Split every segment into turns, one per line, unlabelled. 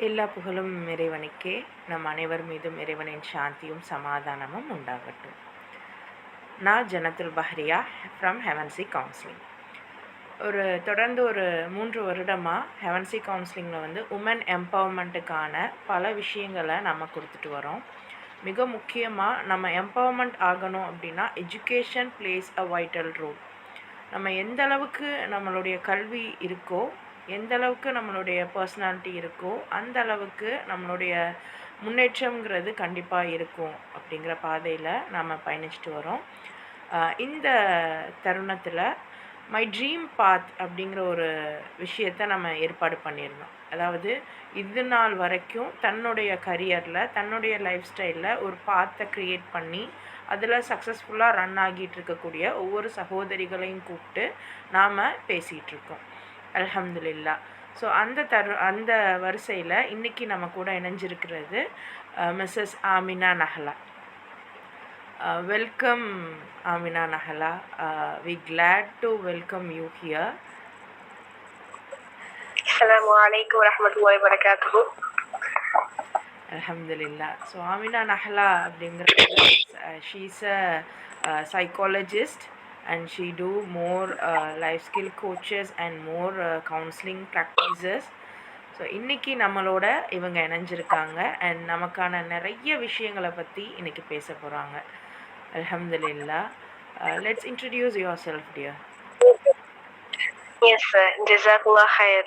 எல்லா புகழும் இறைவனுக்கே. நம் அனைவர் மீதும் இறைவனின் சாந்தியும் சமாதானமும் உண்டாகட்டும். நான் ஜனத்துல் பஹ்ரியா ஃப்ரம் ஹெவன்சி கவுன்சிலிங். தொடர்ந்து ஒரு 3 வருடமாக ஹெவன்சி கவுன்சிலிங்கில் உமன் எம்பவர்மெண்ட்டுக்கான பல விஷயங்களை நம்ம கொடுத்துட்டு வரோம். மிக முக்கியமாக நம்ம எம்பவர்மெண்ட் ஆகணும் அப்படின்னா education plays a vital role. நம்ம எந்த அளவுக்கு நம்மளுடைய கல்வி இருக்கோ, எந்த அளவுக்கு நம்மளுடைய பர்சனாலிட்டி இருக்கோ, அந்த அளவுக்கு நம்மளுடைய முன்னேற்றங்கிறது கண்டிப்பாக இருக்கும் அப்படிங்கிற பாதையில் நாம் பயணிச்சுட்டு வரோம். இந்த தருணத்தில் மை ட்ரீம் பாத் அப்படிங்கிற ஒரு விஷயத்தை நம்ம ஏற்பாடு பண்ணியிருந்தோம். அதாவது இது நாள் வரைக்கும் தன்னுடைய கரியரில், தன்னுடைய லைஃப் ஸ்டைலில் ஒரு பாத்தை க்ரியேட் பண்ணி அதில் சக்ஸஸ்ஃபுல்லாக ரன் ஆகிட்டு இருக்கக்கூடிய ஒவ்வொரு சகோதரிகளையும் கூப்பிட்டு நாம் பேசிகிட்ருக்கோம். அல்ஹம்துலில்லா. ஸோ அந்த வரிசையில் இன்றைக்கி நம்ம கூட இணைஞ்சிருக்கிறது Mrs Amina Nahla. Welcome Amina Nahla. We glad to welcome you here.
அஸ்ஸலாமு அலைக்கும் வரஹ்மத்துல்லாஹி வபரகாத்துஹு.
அல்ஹம்துலில்லா. ஸோ ஆமினா நஹ்லா அப்படிங்கிறது she is a psychologist and she do more life skill coaches and more counseling practices. So இன்றைக்கி நம்மளோட இவங்க இணைஞ்சிருக்காங்க அண்ட் நமக்கான நிறைய விஷயங்களை பற்றி இன்றைக்கி பேச போகிறாங்க. அல்ஹம்துலில்லா. Let's introduce yourself, dear.
Yes, Jazakallah khair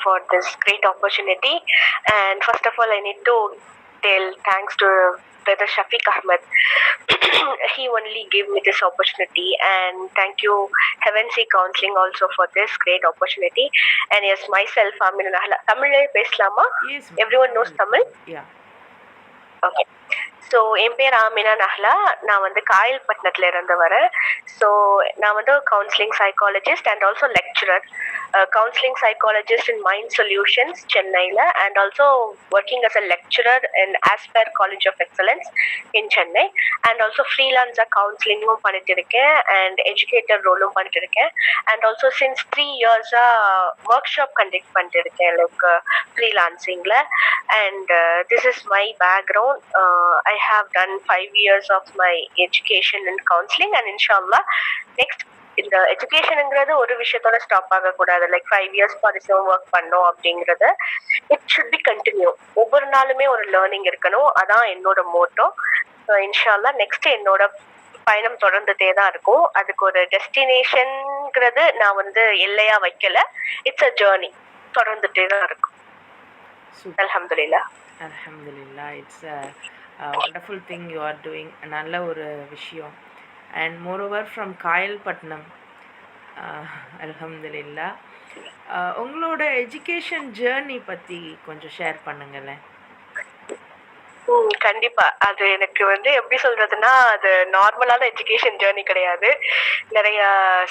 for this great opportunity. And first of all, I need to tell thanks to Brother Shafiq Ahmed. He only gave me this opportunity, and thank you Heavency Counseling also for this great opportunity. And yes, myself, Amina Nahla. Tamil peslama?
Yes.
Everyone knows Tamil?
Yeah.
Okay. So என் பேர் ஆமினா நஹ்லா. நான் காயல்பட்டினத்துல இருந்து வரேன். So நான் counselling psychologist and also lecturer. Counselling psychologist in Mind Solutions சென்னையில், and also working as a lecturer in Aspire College of Excellence in Chennai. And also ஃப்ரீலான்ஸாக கவுன்சிலிங்கும் பண்ணிட்டு இருக்கேன் அண்ட் எஜுகேட்டர் ரோலும் பண்ணிட்டு இருக்கேன். அண்ட் ஆல்சோ சின்ஸ் 3 இயர்ஸாக ஒர்க் ஷாப் கண்டக்ட் பண்ணிட்டு இருக்கேன் லைக் ஃப்ரீலான்சிங்கில். And this is my background. I have done 5 years of my education in counseling, and inshallah next இந்த எஜுகேஷனுங்கிறது ஒரு விஷயத்தோட ஸ்டாப் ஆகக்கூடாது. லைக் 5 இயர்ஸ் படிச்சோம் ஒர்க் பண்ணோம் அப்படிங்கிறது இட் ஷுட் பி கண்டினியூ. ஒவ்வொரு நாளுமே ஒரு லேர்னிங் இருக்கணும். அதான் என்னோட மோட்டோ. ஸோ இன்ஷால்லா நெக்ஸ்ட் என்னோட பயணம் தொடர்ந்துட்டே தான் இருக்கும். அதுக்கு ஒரு டெஸ்டினேஷன்ங்கிறது நான் எல்லையா வைக்கல. It's a journey. தொடர்ந்துட்டே தான் இருக்கும். அல்ஹம்துலில்லா.
அல்ஹம்துலில்லா. It's wonderful thing you are doing. நல்ல ஒரு விஷயம். And moreover from Kayalpattinam. அல்ஹம்துலில்லா. உங்களோட எஜுகேஷன் ஜேர்னி பற்றி கொஞ்சம் ஷேர் பண்ணுங்களேன்.
கண்டிப்பா. அது எனக்கு எப்படி சொல்றதுன்னா, அது நார்மலான எஜுகேஷன் ஜேர்னி கிடையாது. நிறைய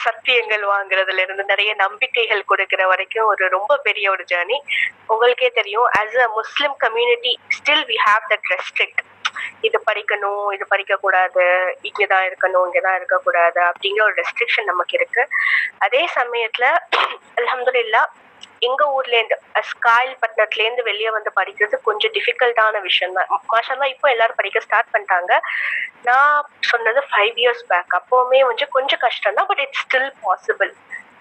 சத்தியங்கள் வாங்குறதுல இருந்து நிறைய நம்பிக்கைகள் கொடுக்கிற வரைக்கும் ஒரு ரொம்ப பெரிய ஒரு ஜேர்னி. உங்களுக்கே தெரியும், as a Muslim community still we have that restrict. இது படிக்கணும், இது படிக்க கூடாது, இங்கதான் இருக்கணும், இங்கதான் இருக்கக்கூடாது அப்படிங்கிற ஒரு ரெஸ்ட்ரிக்ஷன் நமக்கு இருக்கு. அதே சமயத்துல அல்ஹம்துலில்லா எங்க ஊர்ல இருந்து காயல்பட்டினத்துல இருந்து வெளியே படிக்கிறது கொஞ்சம் டிஃபிகல்ட்டான விஷயம் தான். மாஷால்லா இப்போ எல்லாரும் படிக்க ஸ்டார்ட் பண்ணிட்டாங்க. நான் சொன்னது 5 இயர்ஸ் பேக். அப்பவுமே கொஞ்சம் கஷ்டம் தான், but it's still possible.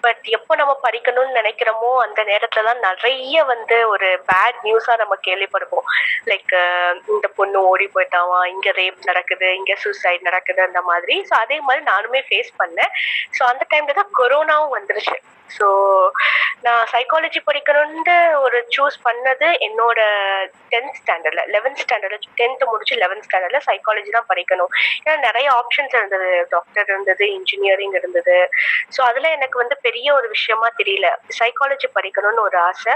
But எப்போ நம்ம படிக்கணும்னு நினைக்கிறோமோ அந்த நேரத்துலதான் நிறைய ஒரு பேட் நியூஸா நம்ம கேள்விப்படுவோம். லைக் இந்த பொண்ணு ஓடி போயிட்டாவா, இங்க ரேப் நடக்குது, இங்க சூசைட் நடக்குது, அந்த மாதிரி. ஸோ அதே மாதிரி நானுமே ஃபேஸ் பண்ணேன். ஸோ அந்த டைம்ல தான் கொரோனாவும் வந்துருச்சு. ஸோ நான் சைக்காலஜி படிக்கணும்னு ஒரு சூஸ் பண்ணது என்னோட 10th ஸ்டாண்டர்ட்ல 11th ஸ்டாண்டர்ட்ல 10th முடிச்சு 11th ஸ்டாண்டர்ட்ல சைக்காலஜி தான் படிக்கணும். ஏன்னா நிறைய ஆப்ஷன்ஸ் இருந்தது. டாக்டர் இருந்தது, இன்ஜினியரிங் இருந்தது. ஸோ அதுல எனக்கு பெரிய ஒரு விஷயமா தெரியல. சைக்காலஜி படிக்கணும்னு ஒரு ஆசை.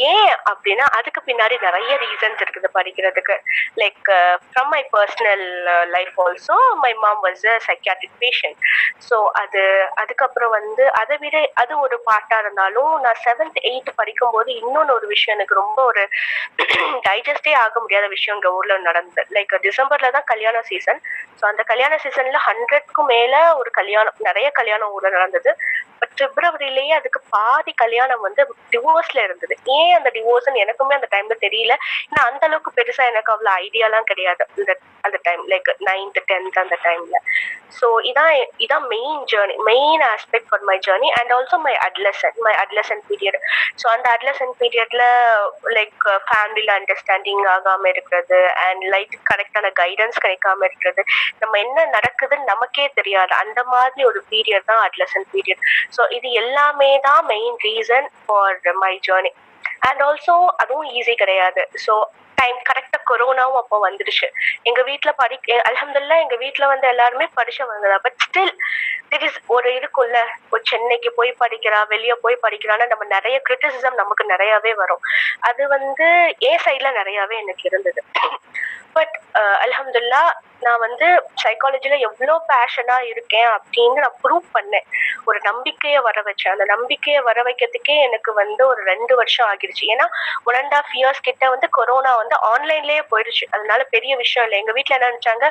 ஏன் அப்படின்னா அதுக்கு பின்னாடி நிறைய ரீசன்ஸ் இருக்குது படிக்கிறதுக்கு. Like from my personal life also my mom was a psychiatric patient. So அதுக்கப்புறம் அதை விட அது ஒரு பார்ட்டா இருந்தாலும், நான் 7th 8th படிக்கும்போது இன்னொன்று ஒரு விஷயம் எனக்கு ரொம்ப ஒரு டைஜஸ்டே ஆக முடியாத விஷயம் எங்க ஊர்ல நடந்தது. லைக் டிசம்பர்ல தான் கல்யாண சீசன். ஸோ அந்த கல்யாண சீசன்ல 100க்கும் மேல ஒரு கல்யாணம், நிறைய கல்யாணம் ஊர்ல நடந்தது. பட் பிப்ரவரியிலேயே அதுக்கு பாதி கல்யாணம் டிவோர்ஸ்ல இருந்தது. ஏன் ஏன் அந்த டிவோர்ஸ்ன்னு எனக்குமே அந்த டைம்ல தெரியல. ஏன்னா அந்த அளவுக்கு பெருசா எனக்கு அவ்வளவு ஐடியாலாம் கிடையாது அந்த டைம், லைக் 9th 10th அந்த டைம்ல. ஸோ இதான் main aspect for my journey and also my adolescent period. So அந்த அட்லசன்ட் பீரியட்ல லைக் ஃபேமிலியில அண்டர்ஸ்டாண்டிங் ஆகாம இருக்கிறது அண்ட் லைக் கரெக்டான கைடன்ஸ் கிடைக்காம இருக்கிறது, நம்ம என்ன நடக்குதுன்னு நமக்கே தெரியாது, அந்த மாதிரி ஒரு பீரியட் தான் அட்லசன்ட் பீரியட். ஸோ இது எல்லாமே தான் main reason for my journey. And also அதுவும் ஈஸி கிடையாது. ஸோ டைம் கரெக்டா கொரோனாவும் அப்போ வந்துடுச்சு. எங்க வீட்டுல அல்ஹம்துலில்லாஹ் எங்க வீட்டுல வந்து எல்லாருமே படிச்சவங்க தான். பட் ஸ்டில் ஒரு இருக்கும்ல, ஒரு சென்னைக்கு போய் படிக்கிறா, வெளியே போய் படிக்கிறான்னு நம்ம நிறைய கிரிட்டிசிசம் நமக்கு நிறையவே வரும். அது வந்து என் சைட்ல நிறையவே எனக்கு இருந்தது. பட் அல்ஹம்துலில்லாஹ் நான் வந்து சைக்காலஜில எவ்வளோ பேஷனா இருக்கேன் அப்படின்னு நான் ப்ரூவ் பண்ணேன். ஒரு நம்பிக்கையை வர வச்சேன். அந்த நம்பிக்கையை வர வைக்கிறதுக்கே எனக்கு வந்து ஒரு 2 வருஷம் ஆகிடுச்சு. ஏன்னா 1.5 years கிட்ட வந்து கொரோனா வந்து ஆன்லைன்லயே போயிடுச்சு. அதனால பெரிய விஷயம் இல்லை. எங்க வீட்டுல என்ன நினைச்சாங்க,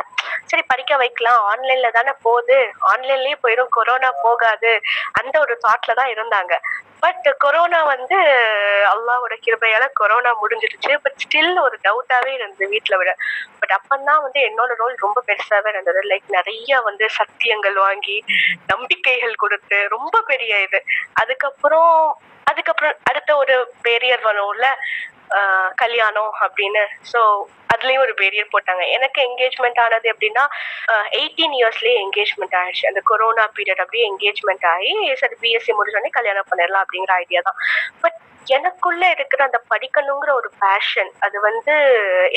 சரி படிக்க வைக்கலாம், ஆன்லைன்ல தானே போகுது, ஆன்லைன்லயே போயிடும், கொரோனா போகாது, அந்த ஒரு தாட்ல தான் இருந்தாங்க. பட் கொரோனா வந்து அல்லாஹ்வோட கிருபையால கொரோனா முடிஞ்சிருச்சு. பட் ஸ்டில் ஒரு டவுட்டாவே இருந்தது வீட்டுல விட. பட் அப்பந்தான் வந்து என்னோட ரோல் ரொம்ப பெருசாவே இருந்தது. லைக் நிறைய வந்து சத்தியங்கள் வாங்கி நம்பிக்கைகள் கொடுத்து ரொம்ப பெரிய இது. அதுக்கப்புறம் அடுத்த ஒரு பேரியர் வரும்ல, கல்யாணம் அப்படின்னு. ஸோ அதுலயும் ஒரு பேரியர் போட்டாங்க. எனக்கு என்கேஜ்மெண்ட் ஆனது எப்படின்னா 18 yearsலயே என்கேஜ்மெண்ட் ஆயிடுச்சு. அந்த கொரோனா பீரியட் அப்படியே என்கேஜ்மெண்ட் ஆகி சரி பிஎஸ்சி முடிச்சோடனே கல்யாணம் பண்ணிடலாம் அப்படிங்கிற ஐடியா தான். பட் எனக்குள்ள இருக்கிற அந்த படிக்கணுங்கிற ஒரு பேஷன் அது வந்து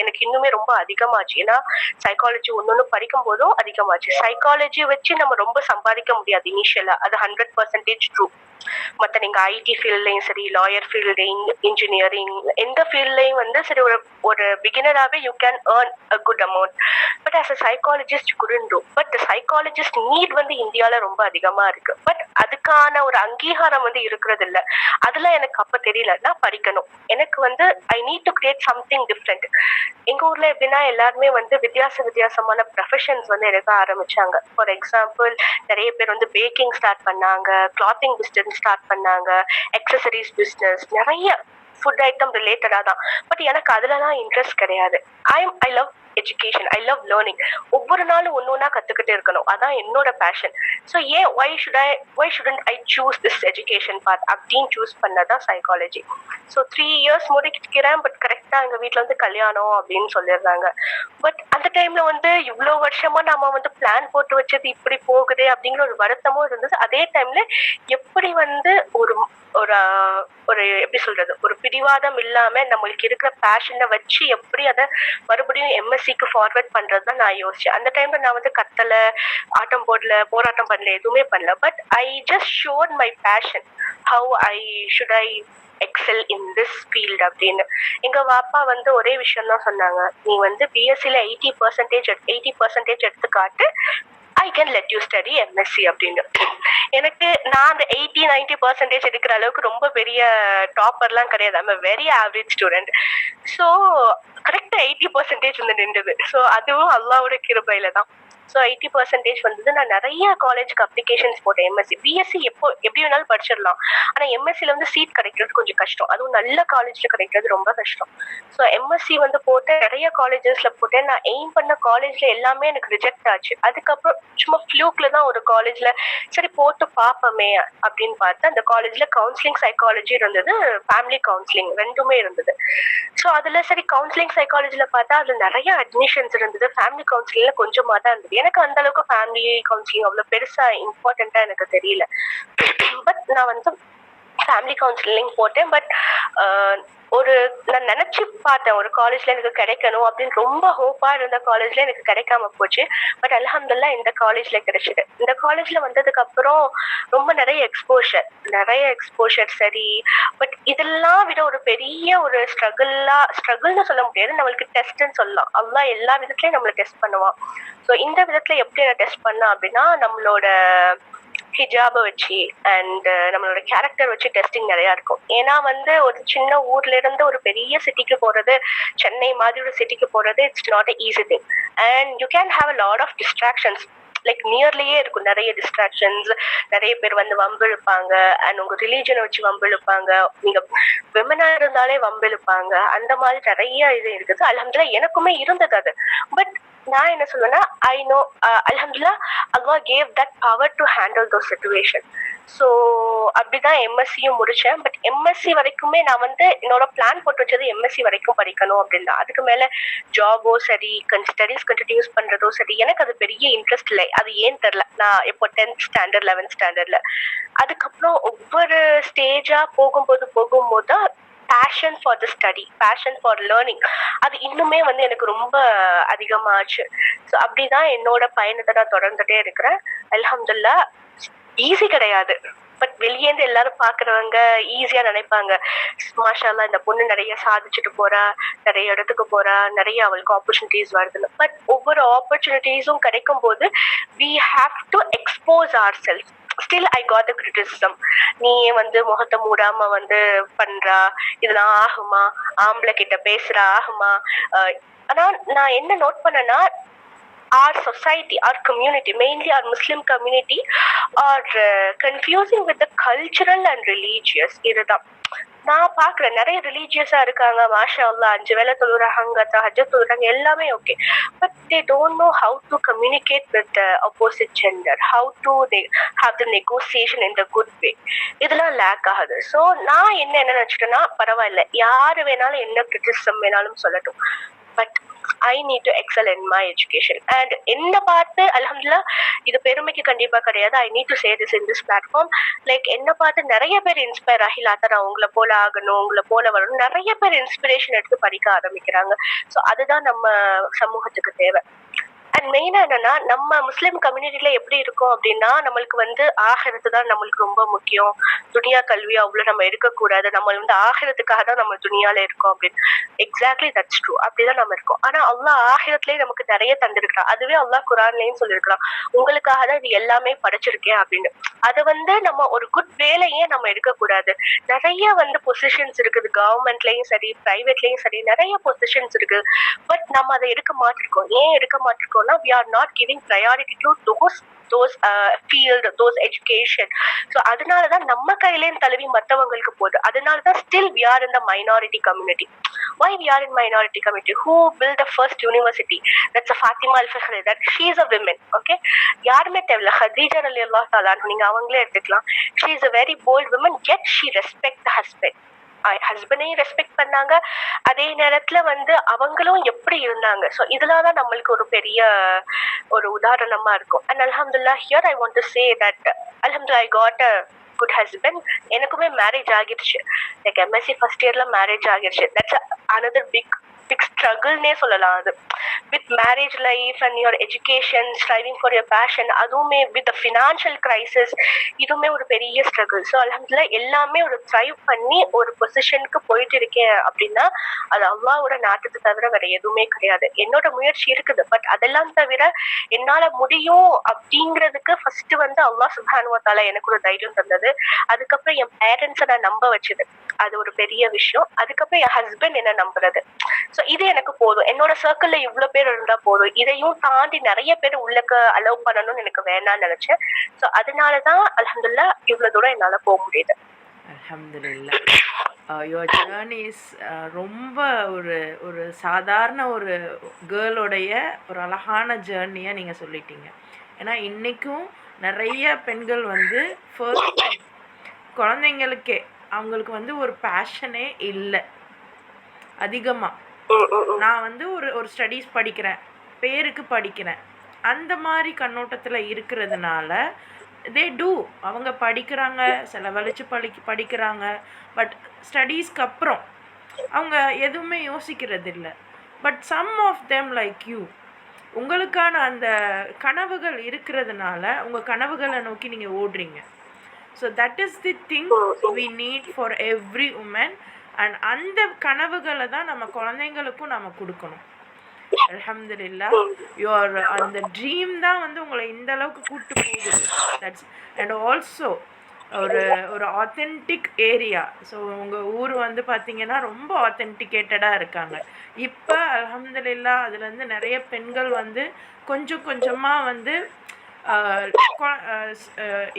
எனக்கு இன்னுமே ரொம்ப அதிகமாச்சு. ஏன்னா சைக்காலஜி ஒன்னொன்னு படிக்கும் போதும் அதிகமாச்சு. சைக்காலஜி வச்சு நம்ம ரொம்ப சம்பாதிக்க முடியாது இனிஷியலா, அது 100% ட்ரூ. மற்ற நீங்க ஐடி ஃபீல்ட்லயும் சரி, லாயர் ஃபீல்டு, இன்ஜினியரிங், எந்த ஃபீல்ட்லயும் வந்து சரி ஒரு பிகினராகவே you can earn a good amount. But as a psychologist couldn't do. But psychologist need வந்து இந்தியால ரொம்ப அதிகமா இருக்கு. பட் அதுக்கான ஒரு அங்கீகாரம் வந்து இருக்கிறது இல்ல. அதெல்லாம் எனக்கு அப்ப தெரியல. நான் படிக்கணும், எனக்கு வந்து I need to create something different. எங்க ஊர்ல எப்படின்னா எல்லாருமே வந்து வித்தியாசமான ப்ரொஃபஷன்ஸ் வந்து எடுக்க ஆரம்பிச்சாங்க. ஃபார் எக்ஸாம்பிள் நிறைய பேர் வந்து பேக்கிங் ஸ்டார்ட் பண்ணாங்க, கிளாத்திங் பிசினஸ் ஸ்டார்ட் பண்ணாங்க, எக்ஸசரிஸ் பிசினஸ், நிறைய ஃபுட் ஐட்டம் ரிலேட்டடா தான். பட் எனக்கு அதுலலாம் இன்ட்ரெஸ்ட் கிடையாது. I love education, I love learning. ஒவ்வொரு நாளும் ஒன்னொன்னா கத்துக்கிட்டு இருக்கணும், அதான் என்னோட பேஷன். ஸோ ஏன் why shouldn't I choose this education path அப்படின்னு சூஸ் பண்ணதான் சைக்காலஜி. ஸோ 3 years முடிக்கிறேன். பட் கரெக்டா எங்க வீட்டுல வந்து கல்யாணம் அப்படின்னு சொல்லிடுறாங்க. பட் அந்த டைம்ல வந்து இவ்வளோ வருஷமா நம்ம வந்து பிளான் போட்டு வச்சது இப்படி போகுதே அப்படிங்கிற ஒரு வருத்தமும் இருந்தது. அதே டைம்ல எப்படி வந்து ஒரு ஒரு எப்படி சொல்றது, ஒரு பிடிவாதம் இல்லாம நம்மளுக்கு இருக்கிற பேஷனை வச்சு எப்படி அதை மறுபடியும் எம்எஸ்சிக்கு ஃபார்வர்ட் பண்றதுதான் நான் யோசிச்சேன். அந்த டைம்ல நான் வந்து கத்தல, ஆட்டம் போடல, போராட்டம் பண்ணல, எதுவுமே பண்ணல. But I just ஷோட் my passion, how I XL in this field அப்படின்னு. எங்க வாப்பா வந்து ஒரே விஷயம் தான் சொன்னாங்க, நீ வந்து பிஎஸ்சில 80% எடுத்து காட்டு, I can let you study MSc அப்படின்னு. எனக்கு நான் அந்த 80-90% எடுக்கிற அளவுக்கு ரொம்ப பெரிய டாப்பர்லாம் கிடையாது. I'm very average student. So கரெக்டா 80% வந்து நின்றுது. ஸோ அதுவும் அல்லாவோட கிருபையில தான். ஸோ 80% வந்தது. நான் நிறைய காலேஜுக்கு அப்ளிகேஷன்ஸ் போட்டேன். எம்எஸ்சி பிஎஸ்சி எப்படி வேணாலும் படிச்சிடலாம். ஆனா எம்எஸ்சில வந்து சீட் கிடைக்கிறது கொஞ்சம் கஷ்டம், அதுவும் நல்ல காலேஜ்ல கிடைக்கிறது ரொம்ப கஷ்டம். ஸோ எம்எஸ்சி வந்து போட்டேன், நிறைய காலேஜஸ்ல போட்டேன். நான் எய்ம் பண்ண காலேஜ்ல எல்லாமே எனக்கு ரிஜெக்ட் ஆச்சு. அதுக்கப்புறம் சும்மா ஃப்ளூக்ல தான் ஒரு காலேஜ்ல சரி போட்டு பார்ப்போமே அப்படின்னு பார்த்தா அந்த காலேஜ்ல கவுன்சிலிங் சைக்காலஜி இருந்தது, ஃபேமிலி கவுன்சிலிங் ரெண்டுமே இருந்தது. ஸோ அதுல சரி கவுன்சிலிங் சைக்காலஜில பார்த்தா அதுல நிறைய அட்மிஷன்ஸ் இருந்தது, ஃபேமிலி கவுன்சிலிங்ல கொஞ்சமா தான் இருந்தது. எனக்கு அந்த அளவுக்கு ஃபேமிலி கவுன்சிலிங் அவ்வளவு பெருசா இம்பார்ட்டண்டா எனக்கு தெரியல. பட் நான் வந்து ஃபேமிலி கவுன்சிலிங் போட்டேன். பட் நான் நினைச்சு பார்த்தேன் ஒரு காலேஜ்ல எனக்கு கிடைக்கணும் அப்படின்னு, ரொம்ப ஹோப்பா இருந்த காலேஜ்ல எனக்கு கிடைக்காம போச்சு. பட் அல்ஹம்துலில்லாஹ் இந்த காலேஜ்ல கிடைச்சது. இந்த காலேஜ்ல வந்ததுக்கு அப்புறம் ரொம்ப நிறைய எக்ஸ்போஷர் சரி. பட் இதெல்லாம் விட ஒரு பெரிய ஒரு ஸ்ட்ரகிள்னு சொல்ல முடியாது, நம்மளுக்கு டெஸ்ட்ன்னு சொல்லலாம். அல்லாஹ் எல்லா விதத்துலயும் நம்மளை டெஸ்ட் பண்ணுவான். ஸோ இந்த விதத்துல எப்படி நான் டெஸ்ட் பண்ணேன் அப்படின்னா, நம்மளோட ஹிஜாபை வச்சு அண்ட் நம்மளோட கேரக்டர் வச்சு டெஸ்டிங் நிறைய இருக்கும். ஏன்னா வந்து ஒரு சின்ன ஊர்ல இருந்து ஒரு பெரிய சிட்டிக்கு போறது, சென்னை மாதிரி ஒரு சிட்டிக்கு போறது, it's not a easy thing. And you can have a lot of distractions. Like நியர்லயே இருக்கும். நிறைய டிஸ்ட்ராக்ஷன்ஸ், நிறைய பேர் வந்து வம்பிழுப்பாங்க, அண்ட் உங்க ரிலீஜனை வச்சு வம்பிழுப்பாங்க, நீங்க விமனா இருந்தாலே வம்பிழுப்பாங்க. அந்த மாதிரி நிறைய இது இருக்குது. அல்ஹம்துலில்லாஹ் எனக்குமே இருந்தது அது. பட் நான் என்ன சொல்லுவேன்னா, ஐ நோ, அல்ஹம்துலில்லாஹ் Allah gave that power to handle those situation. So அப்படிதான் எம்எஸ்சியும் முடிச்சேன். பட் எம்எஸ்சி வரைக்குமே நான் வந்து என்னோட பிளான் போட்டு வச்சது எம்எஸ்சி வரைக்கும் படிக்கணும் அப்படின்னு தான். அதுக்கு மேல ஜாபோ சரி, ஸ்டடீஸ் கண்டினியூஸ் பண்றதோ சரி, எனக்கு அது பெரிய இன்ட்ரெஸ்ட் இல்லை. அது ஏன் தெரியல. நான் இப்போ 10th ஸ்டாண்டர்ட் 11th ஸ்டாண்டர்ட்ல அதுக்கப்புறம் ஒவ்வொரு ஸ்டேஜா போகும்போது passion for the study, passion for learning அது இன்னுமே வந்து எனக்கு ரொம்ப அதிகமாச்சு. ஸோ அப்படிதான் என்னோட பயணத்தை நான் தொடர்ந்துட்டே இருக்கிறேன். அல்ஹம்துலில்லாஹ் ஈஸி கிடையாது. பட் வெளியேந்து எல்லாரும் பாக்குறவங்க ஈஸியா நினைப்பாங்க, மாஷா அல்லாஹ் இந்த பொண்ணு நிறைய சாதிச்சுட்டு போறா, நிறைய இடத்துக்கு போறா, நிறைய அவளுக்கு ஆப்பர்ச்சுனிட்டிஸ் வருதுன்னு. பட் ஒவ்வொரு ஆப்பர்ச்சுனிட்டிஸும் கிடைக்கும் போது we have to expose ourselves. Still I got the criticism. நீ வந்து முகத்தை மூடாம வந்து பண்றா, இதெல்லாம் ஆகுமா, ஆம்பளை கிட்ட பேசுறா ஆகுமா. ஆனா நான் என்ன நோட் பண்ணேன்னா, our society, our community, mainly our Muslim community, are confusing with the cultural and religious. இதுதான் நான் பாக்குறேன். நிறைய ரிலீஜியஸா இருக்காங்க, மாஷா அல்லாஹ், 5 வேளை தொழுறாங்க, தஹஜ்ஜுத் தொழுறாங்க, எல்லாமே okay. But they don't know how to communicate with the opposite gender, how to they have the negotiation in the good way. இதெல்லாம் லேக் ஆகுது. So நான் என்ன நினைச்சிட்டேன்னா, பரவாயில்ல, யாரு வேணாலும் என்ன கிரிட்டிசிசம் வேணாலும் சொல்லட்டும், but I need to excel in my education. And என்ன பார்த்து அல்ஹம்துலில்லாஹ், இது பெருமைக்கு கண்டிப்பா கிடையாது. I need to say this in this platform. Like என்ன பார்த்து நிறைய பேர் இன்ஸ்பயர் ஆகி, நான் உங்களை போல ஆகணும், உங்களை போல வரணும், நிறைய பேர் இன்ஸ்பிரேஷன் எடுத்து படிக்க ஆரம்பிக்கிறாங்க. ஸோ அதுதான் நம்ம சமூகத்துக்கு தேவை. அண்ட் மெயினா என்னன்னா, நம்ம முஸ்லிம் கம்யூனிட்டில எப்படி இருக்கோம் அப்படின்னா, நம்மளுக்கு வந்து ஆகிரத்து தான் நம்மளுக்கு ரொம்ப முக்கியம். துனியா கல்வி அவ்வளவு நம்ம இருக்கக்கூடாது, நம்ம வந்து ஆகிரத்துக்காக தான் நம்ம துனியால இருக்கோம் அப்படின்னு. Exactly that's true. அப்படிதான் நம்ம இருக்கோம். ஆனா அல்லாஹ் ஆகிரத்திலேயே நமக்கு நிறைய தந்திருக்கிறான். அதுவே அல்லாஹ் குரான்லயும் சொல்லியிருக்கிறான், உங்களுக்காக தான் இது எல்லாமே படைச்சிருக்கேன் அப்படின்னு. அதை வந்து நம்ம ஒரு குட் வேலையே நம்ம எடுக்கக்கூடாது. நிறைய வந்து பொசிஷன்ஸ் இருக்குது, கவர்மெண்ட்லயும் சரி, பிரைவேட்லயும் சரி, நிறைய பொசிஷன்ஸ் இருக்கு. பட் நம்ம அதை எடுக்க மாட்டிருக்கோம். ஏன் எடுக்க மாட்டிருக்கோம்னா, we are not giving priority to those field, those education. So அதனாலதான் நம்ம கையிலேயும் தழுவி மற்றவங்களுக்கு போகுது. அதனாலதான் still we are in the minority community. Why we are in minority community? Who built the first university? That's a Fatima al-Fakhri. That she is a woman. Okay, யாருமே தேவையில்ல. Khadija ரலியல்லாஹு தஆலா அன்ஹா, நீங்க அவங்களே எடுத்துக்கலாம். She is a very bold woman, yet she respect the husband. ஹஸ்பண்டையும் respect பண்ணாங்க, அதே நேரத்துல வந்து அவங்களும் எப்படி இருந்தாங்க. ஸோ இதெல்லாம் நம்மளுக்கு ஒரு பெரிய ஒரு உதாரணமா இருக்கும். அண்ட் அல்ஹம்துலில்லாஹ், here I want to say that அல்ஹம்துலில்லாஹ் I got a good husband. எனக்குமே மேரேஜ் ஆகிடுச்சு. லைக் எம்எஸ்சி ஃபர்ஸ்ட் இயர்ல மேரேஜ் ஆகிடுச்சு. தட்ஸ் அனதர் பிக் ஸ்ட்ரகிள்னே சொல்லலாம். அது with marriage life and your education, striving for your passion, அதுவுமே வித் ஃபினான்ஷியல் கிரைசிஸ், இதுவுமே ஒரு பெரிய ஸ்ட்ரகிள். ஸோ அல்ஹம்துலில்லாஹ் எல்லாமே ஒரு த்ரைவ் பண்ணி ஒரு பொசிஷனுக்கு போயிட்டு இருக்கேன் அப்படின்னா, அது அல்லாஹ்வோட நாட்டத்தை தவிர வேற எதுவுமே கிடையாது. என்னோட முயற்சி இருக்குது, பட் அதெல்லாம் தவிர என்னால முடியும் அப்படிங்கிறதுக்கு ஃபர்ஸ்ட் வந்து அல்லாஹ் சுப்ஹானஹு வ தஆலா எனக்கு ஒரு தைரியம் தந்தது. அதுக்கப்புறம் என் பேரண்ட்ஸை நான் நம்ப வச்சது, அது ஒரு பெரிய விஷயம். அதுக்கப்புறம் என் ஹஸ்பண்ட் என்ன நம்புறது. ஸோ இது எனக்கு போதும். என்னோட சர்க்கிள்ல இவ்வளவு பேர் இருந்தா போதும். இதையும் தாண்டி நிறைய பேர் உள்ளக்க அலோவ் பண்ணணும்னு எனக்கு வேணாம்னு நினைச்சேன். ஸோ அதனாலதான் அல்ஹம்துலில்லாஹ் இவ்வளவு தூரம் என்னால போக முடியுது.
அல்ஹம்துலில்லாஹ். யுவர் ஜேர்னி இஸ் ரொம்ப ஒரு சாதாரண ஒரு கேர்ளோடைய ஒரு அழகான ஜேர்னியை நீங்கள் சொல்லிட்டீங்க. ஏன்னா இன்றைக்கும் நிறைய பெண்கள் வந்து ஃபர்ஸ்ட் குழந்தைங்களுக்கே அவங்களுக்கு வந்து ஒரு பேஷனே இல்லை அதிகமாக. நான் வந்து ஒரு ஸ்டடீஸ் படிக்கிறேன், பேருக்கு படிக்கிறேன், அந்த மாதிரி கண்ணோட்டத்தில் இருக்கிறதுனால தே டூ, அவங்க படிக்கிறாங்க, செலவழித்து படிக்கிறாங்க. பட் ஸ்டடீஸ்க்கு அப்புறம் அவங்க எதுவுமே யோசிக்கிறது இல்லை. But some of them like you, உங்களுக்கான அந்த கனவுகள் இருக்கிறதுனால உங்கள் கனவுகளை நோக்கி நீங்கள் ஓடுறீங்க. So that is the thing we need for every woman. And அந்த கனவுகளை தான் நம்ம குழந்தைங்களுக்கும் நம்ம கொடுக்கணும். அல்ஹம்துலில்லாஹ், யுவர் அந்த ட்ரீம் தான் வந்து உங்களை இந்த அளவுக்கு கூட்டு போகுது. தட்ஸ் அண்ட் ஆல்சோ ஒரு ஆத்தென்டிக் ஏரியா. ஸோ உங்கள் ஊர் வந்து பார்த்திங்கன்னா ரொம்ப ஆத்தென்டிகேட்டடாக இருக்காங்க. இப்போ அல்ஹம்துலில்லாஹ் அதுலேருந்து நிறைய பெண்கள் வந்து கொஞ்சம் கொஞ்சமாக வந்து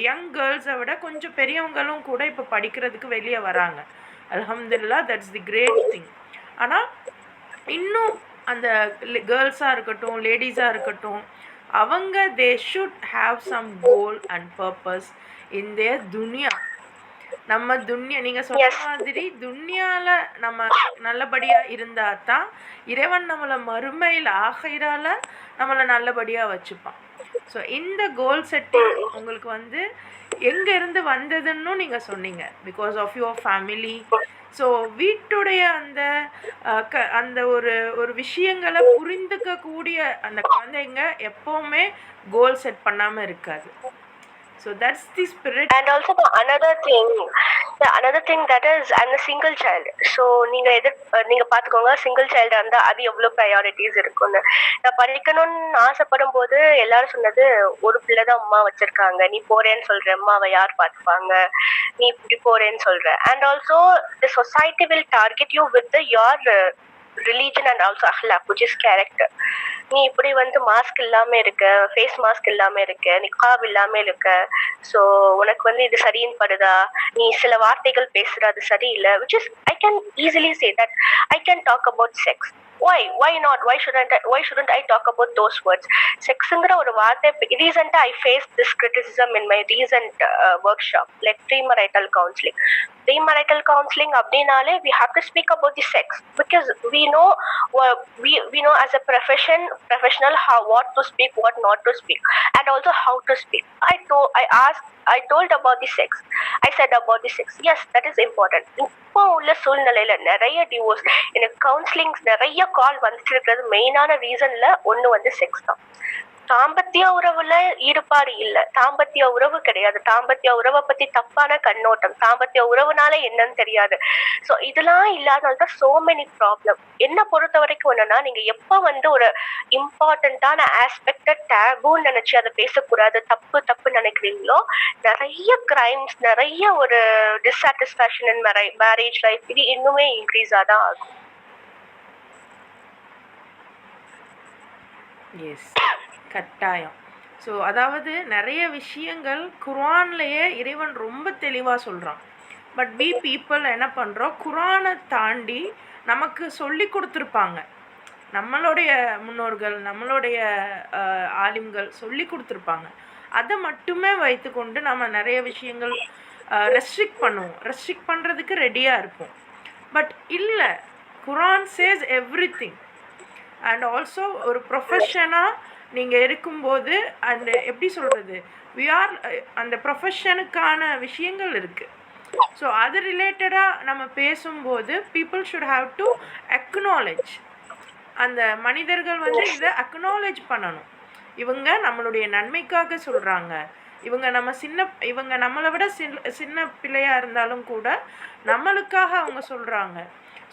யங் கேர்ள்ஸை விட கொஞ்சம் பெரியவங்களும் கூட இப்போ படிக்கிறதுக்கு வெளியே வராங்க. அல்ஹம்துலில்லாஹ், தட்ஸ் தி கிரேட் திங். ஆனால் இன்னும் அந்த கேர்ள்ஸாக இருக்கட்டும், லேடிஸாக இருக்கட்டும், அவங்க they should have some goal and purpose in their துனியா. நம்ம துன்யா, நீங்கள் சொன்ன மாதிரி துன்யாவில் நம்ம நல்லபடியாக இருந்தால் தான் இறைவன் நம்மளை மறுமையில் ஆகையிறால நம்மளை நல்லபடியாக வச்சுப்பான். ஸோ இந்த கோல் செட்டிங் உங்களுக்கு வந்து எங்கேருந்து வந்ததுன்னு நீங்கள் சொன்னீங்க, because of your family. So வீட்டுடைய அந்த அந்த ஒரு விஷயங்களை புரிந்துக்கக்கூடிய அந்த குழந்தைங்க எப்போவுமே கோல் செட் பண்ணாமல் இருக்காது. So that's the spirit.
And also another thing that is, I'm a single child. So நீங்க பாத்துக்கோங்க, சிங்கிள் சைல்டு இருந்தா அது எவ்வளவு ப்ரையாரிட்டிஸ் இருக்கும்னு. நான் படிக்கணும்னு ஆசைப்படும் போது எல்லாரும் சொன்னது, ஒரு பிள்ளைதான் அம்மா வச்சிருக்காங்க, நீ போறேன்னு சொல்ற, அம்மாவை யார் பார்த்துப்பாங்க, நீ இப்படி போறேன்னு சொல்ற. And also the society will target you with your religion and also akhlaq, which is character. நீ இப்படி வந்து மாஸ்க் இல்லாம இருக்க, ஃபேஸ் மாஸ்க் இல்லாம இருக்க, நிக்காப் இல்லாம இருக்க, ஸோ உனக்கு வந்து இது சரின்னு படுதா, நீ சில வார்த்தைகள் பேசுற அது சரியில்லை. which is I can easily say that I can talk about sex. Why not? Why shouldn't I talk about those words? செக்ஸ்ங்கிற ஒரு வார்த்தை, ரீசெண்டா I faced this criticism in my recent workshop, like premarital counseling. Premarital counseling அப்படினாலே we have to speak about the sex, because we know as a professional what to speak, what not to speak, and also how to speak. I told about the sex. I said about the sex. Yes, that is important. இப்போ உள்ள சூழ்நிலையில நிறைய divorce, எனக்கு counsellings நிறைய கால் வந்துட்டு இருக்கிறது மெயினான ரீசன்ல ஒண்ணு வந்து செக்ஸ் தான். தாம்பத்திய உறவுல ஈடுபாடு இல்ல, தாம்பத்திய உறவு கிடையாது, தாம்பத்திய உறவை பத்தி தப்பான கண்ணோட்டம், தாம்பத்திய உறவுனால என்னன்னு தெரியாது. ஸோ இதெல்லாம் இல்லாதனால்தான் சோ மெனி ப்ராப்ளம். என்ன பொறுத்த வரைக்கும் என்னன்னா, நீங்க எப்ப வந்து ஒரு இம்பார்ட்டன்டான ஆஸ்பெக்ட டேபுன்னு நினைச்சு அதை பேசக்கூடாது, தப்பு நினைக்கிறீங்களோ, நிறைய கிரைம்ஸ், நிறைய ஒரு டிஸ்சாட்டிஸ்ஃபேக்ஷன் இன் மேரேஜ் லைஃப், இது இன்னுமே இன்க்ரீஸா தான் ஆகும்.
எஸ், கட்டாயம். ஸோ அதாவது நிறைய விஷயங்கள் குர்ஆன்லேயே இறைவன் ரொம்ப தெளிவாக சொல்கிறான். பட் we people என்ன பண்ணுறோம், குர்ஆனை தாண்டி நமக்கு சொல்லி கொடுத்துருப்பாங்க, நம்மளுடைய முன்னோர்கள், நம்மளுடைய ஆலிம்கள் சொல்லி கொடுத்துருப்பாங்க. அதை மட்டுமே வைத்துக்கொண்டு நம்ம நிறைய விஷயங்கள் ரெஸ்ட்ரிக்ட் பண்ணுவோம், ரெஸ்ட்ரிக்ட் பண்ணுறதுக்கு ரெடியாக இருப்போம். பட் இல்லை, குர்ஆன் சேஸ் எவ்ரிதிங். அண்ட் ஆல்சோ ஒரு ப்ரொஃபஷனாக நீங்கள் இருக்கும்போது, அண்டு எப்படி சொல்கிறது, அந்த ப்ரொஃபஷனுக்கான விஷயங்கள் இருக்குது. ஸோ அது ரிலேட்டடாக நம்ம பேசும்போது people should have to acknowledge, அந்த மனிதர்கள் வந்து இதை அக்னாலேஜ் பண்ணணும். இவங்க நம்மளுடைய நன்மைக்காக சொல்கிறாங்க, இவங்க நம்மளை விட சின்ன பிள்ளையாக இருந்தாலும் கூட நம்மளுக்காக அவங்க சொல்கிறாங்க.